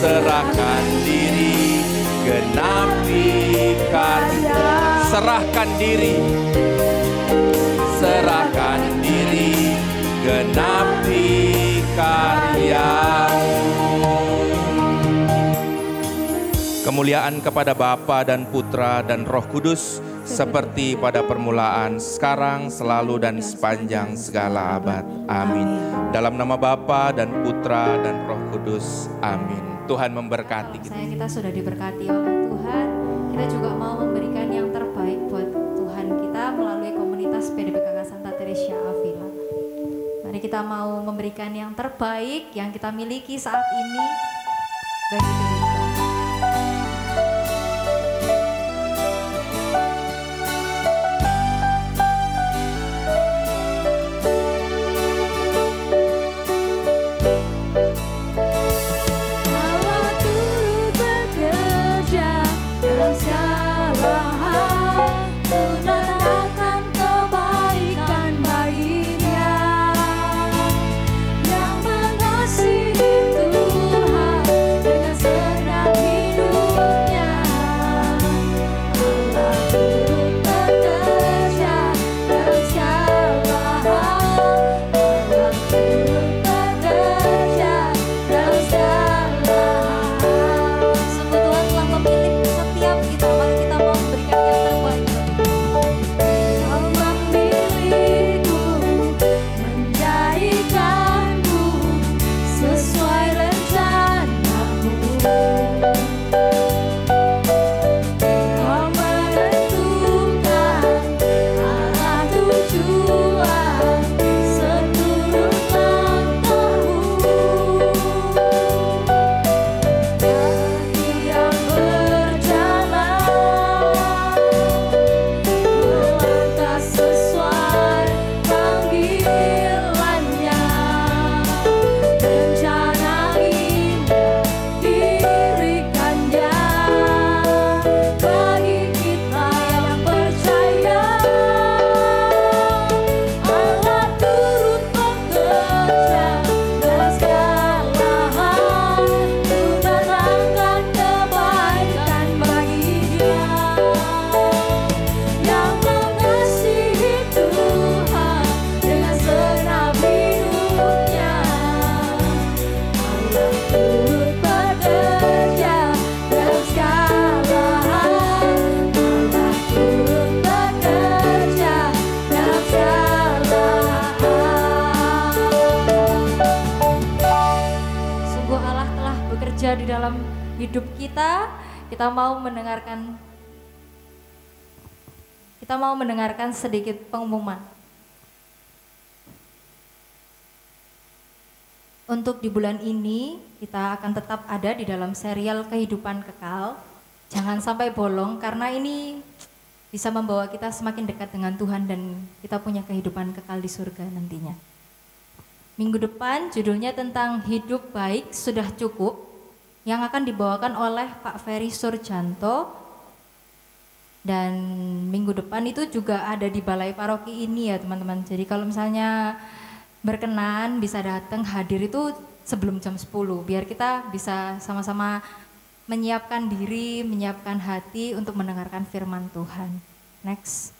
Serahkan diri, genapi karya. Serahkan diri, serahkan diri, genapi karyamu. Kemuliaan kepada Bapa dan Putra dan Roh Kudus, seperti pada permulaan, sekarang, selalu, dan sepanjang segala abad. Amin. Dalam nama Bapa dan Putra dan Roh Kudus. Amin. Tuhan memberkati kita. Kita sudah diberkati oleh Tuhan. Kita juga mau memberikan yang terbaik buat Tuhan kita melalui komunitas PDPKK Santa Teresia Avila. Mari kita mau memberikan yang terbaik yang kita miliki saat ini bagi diri kita. Allah turut bekerja dalam segala bekerja di dalam hidup kita. Kita mau mendengarkan sedikit pengumuman. Untuk di bulan ini kita akan tetap ada di dalam serial Kehidupan Kekal. Jangan sampai bolong karena ini bisa membawa kita semakin dekat dengan Tuhan dan kita punya kehidupan kekal di surga nantinya. Minggu depan judulnya tentang hidup baik sudah cukup yang akan dibawakan oleh Pak Ferry Surjanto. Dan minggu depan itu juga ada di balai paroki ini ya teman-teman. Jadi kalau misalnya berkenan bisa datang hadir itu sebelum jam 10 biar kita bisa sama-sama menyiapkan diri, menyiapkan hati untuk mendengarkan firman Tuhan. Next.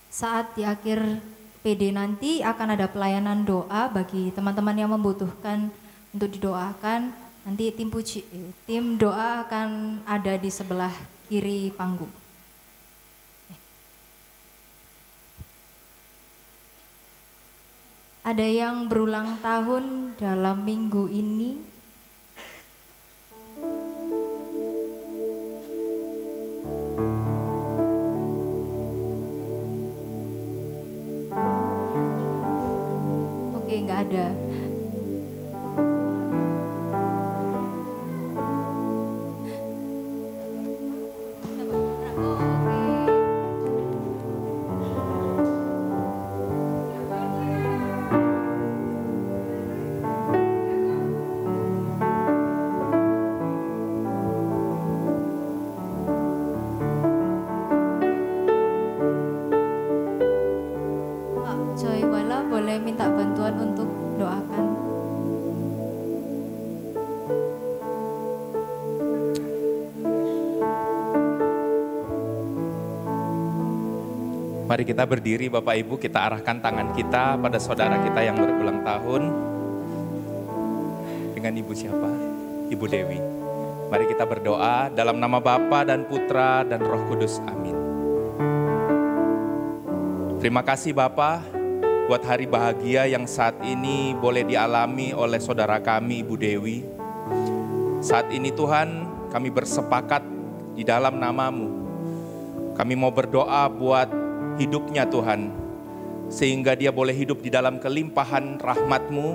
Saat di akhir PD nanti akan ada pelayanan doa bagi teman-teman yang membutuhkan untuk didoakan. Nanti tim doa akan ada di sebelah kiri panggung. Ada yang berulang tahun dalam minggu ini. Oke, nggak ada. Minta bantuan untuk doakan. Mari kita berdiri Bapak Ibu, kita arahkan tangan kita pada saudara kita yang berulang tahun. Dengan Ibu siapa? Ibu Dewi. Mari kita berdoa dalam nama Bapa dan Putra dan Roh Kudus. Amin. Terima kasih Bapa buat hari bahagia yang saat ini boleh dialami oleh saudara kami Ibu Dewi. Saat ini Tuhan kami bersepakat di dalam nama-Mu. Kami mau berdoa buat hidupnya Tuhan. Sehingga dia boleh hidup di dalam kelimpahan rahmat-Mu.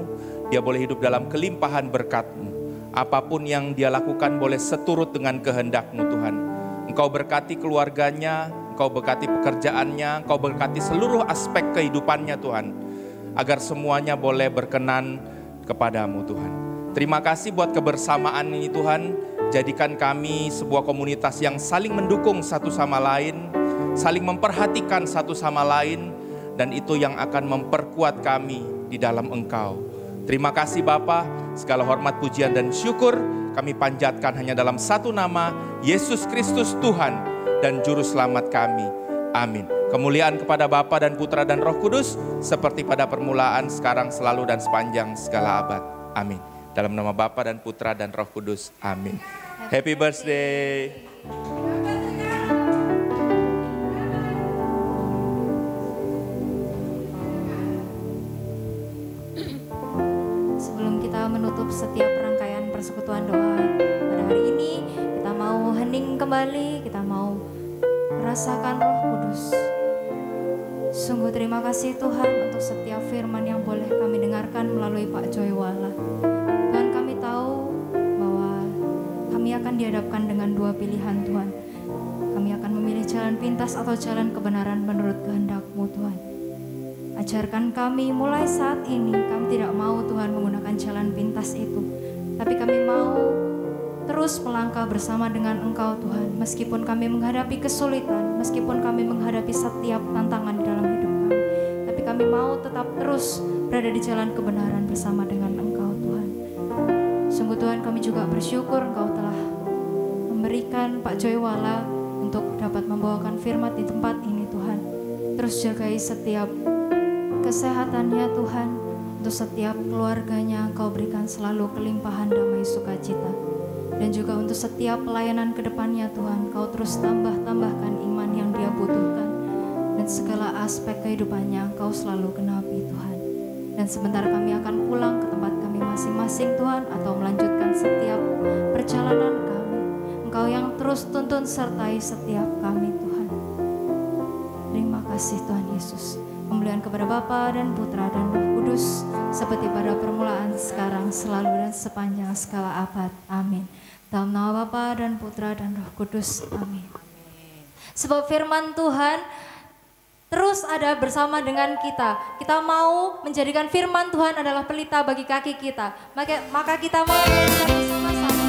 Dia boleh hidup dalam kelimpahan berkat-Mu. Apapun yang dia lakukan boleh seturut dengan kehendak-Mu Tuhan. Engkau berkati keluarganya, Engkau berkati pekerjaannya, Engkau berkati seluruh aspek kehidupannya Tuhan. Agar semuanya boleh berkenan kepadamu Tuhan. Terima kasih buat kebersamaan ini Tuhan. Jadikan kami sebuah komunitas yang saling mendukung satu sama lain. Saling memperhatikan satu sama lain. Dan itu yang akan memperkuat kami di dalam Engkau. Terima kasih Bapa, segala hormat, pujian dan syukur kami panjatkan hanya dalam satu nama, Yesus Kristus Tuhan dan Juru Selamat kami. Amin. Kemuliaan kepada Bapa dan Putra dan Roh Kudus, seperti pada permulaan, sekarang, selalu, dan sepanjang segala abad. Amin. Dalam nama Bapa dan Putra dan Roh Kudus. Amin. Happy birthday. Sebelum kita menutup setiap rangkaian persekutuan doa pada hari ini, kita mau hening kembali, kita mau merasakan Roh Kudus. Sungguh terima kasih Tuhan untuk setiap firman yang boleh kami dengarkan melalui Pak Joywala. Tuhan, kami tahu bahwa kami akan dihadapkan dengan dua pilihan Tuhan. Kami akan memilih jalan pintas atau jalan kebenaran menurut kehendak-Mu Tuhan. Ajarkan kami mulai saat ini, kami tidak mau Tuhan menggunakan jalan pintas itu. Tapi kami mau terus melangkah bersama dengan Engkau Tuhan. Meskipun kami menghadapi kesulitan, meskipun kami menghadapi setiap tantangan di dalam hidup kami. Tapi kami mau tetap terus berada di jalan kebenaran bersama dengan Engkau Tuhan. Sungguh Tuhan, kami juga bersyukur Engkau telah memberikan Pak Joywala untuk dapat membawakan firman di tempat ini Tuhan. Terus jagai setiap kesehatannya Tuhan, untuk setiap keluarganya Engkau berikan selalu kelimpahan damai sukacita. Dan juga untuk setiap pelayanan ke depannya Tuhan, Engkau terus tambahkan iman yang dia butuhkan. Dan segala aspek kehidupannya Engkau selalu genapi Tuhan. Dan sebentar kami akan pulang ke tempat kami masing-masing. masing-masing Tuhan atau melanjutkan setiap perjalanan kami. Engkau yang terus tuntun sertai setiap kami Tuhan. Terima kasih Tuhan Yesus. Kemuliaan kepada Bapa dan Putra dan Roh Kudus, seperti pada permulaan, sekarang, selalu, dan sepanjang segala abad. Amin. Dalam nama Bapa dan Putra dan Roh Kudus. Amin. Sebab firman Tuhan terus ada bersama dengan kita. Kita mau menjadikan firman Tuhan adalah pelita bagi kaki kita. Maka kita mau bersama-sama.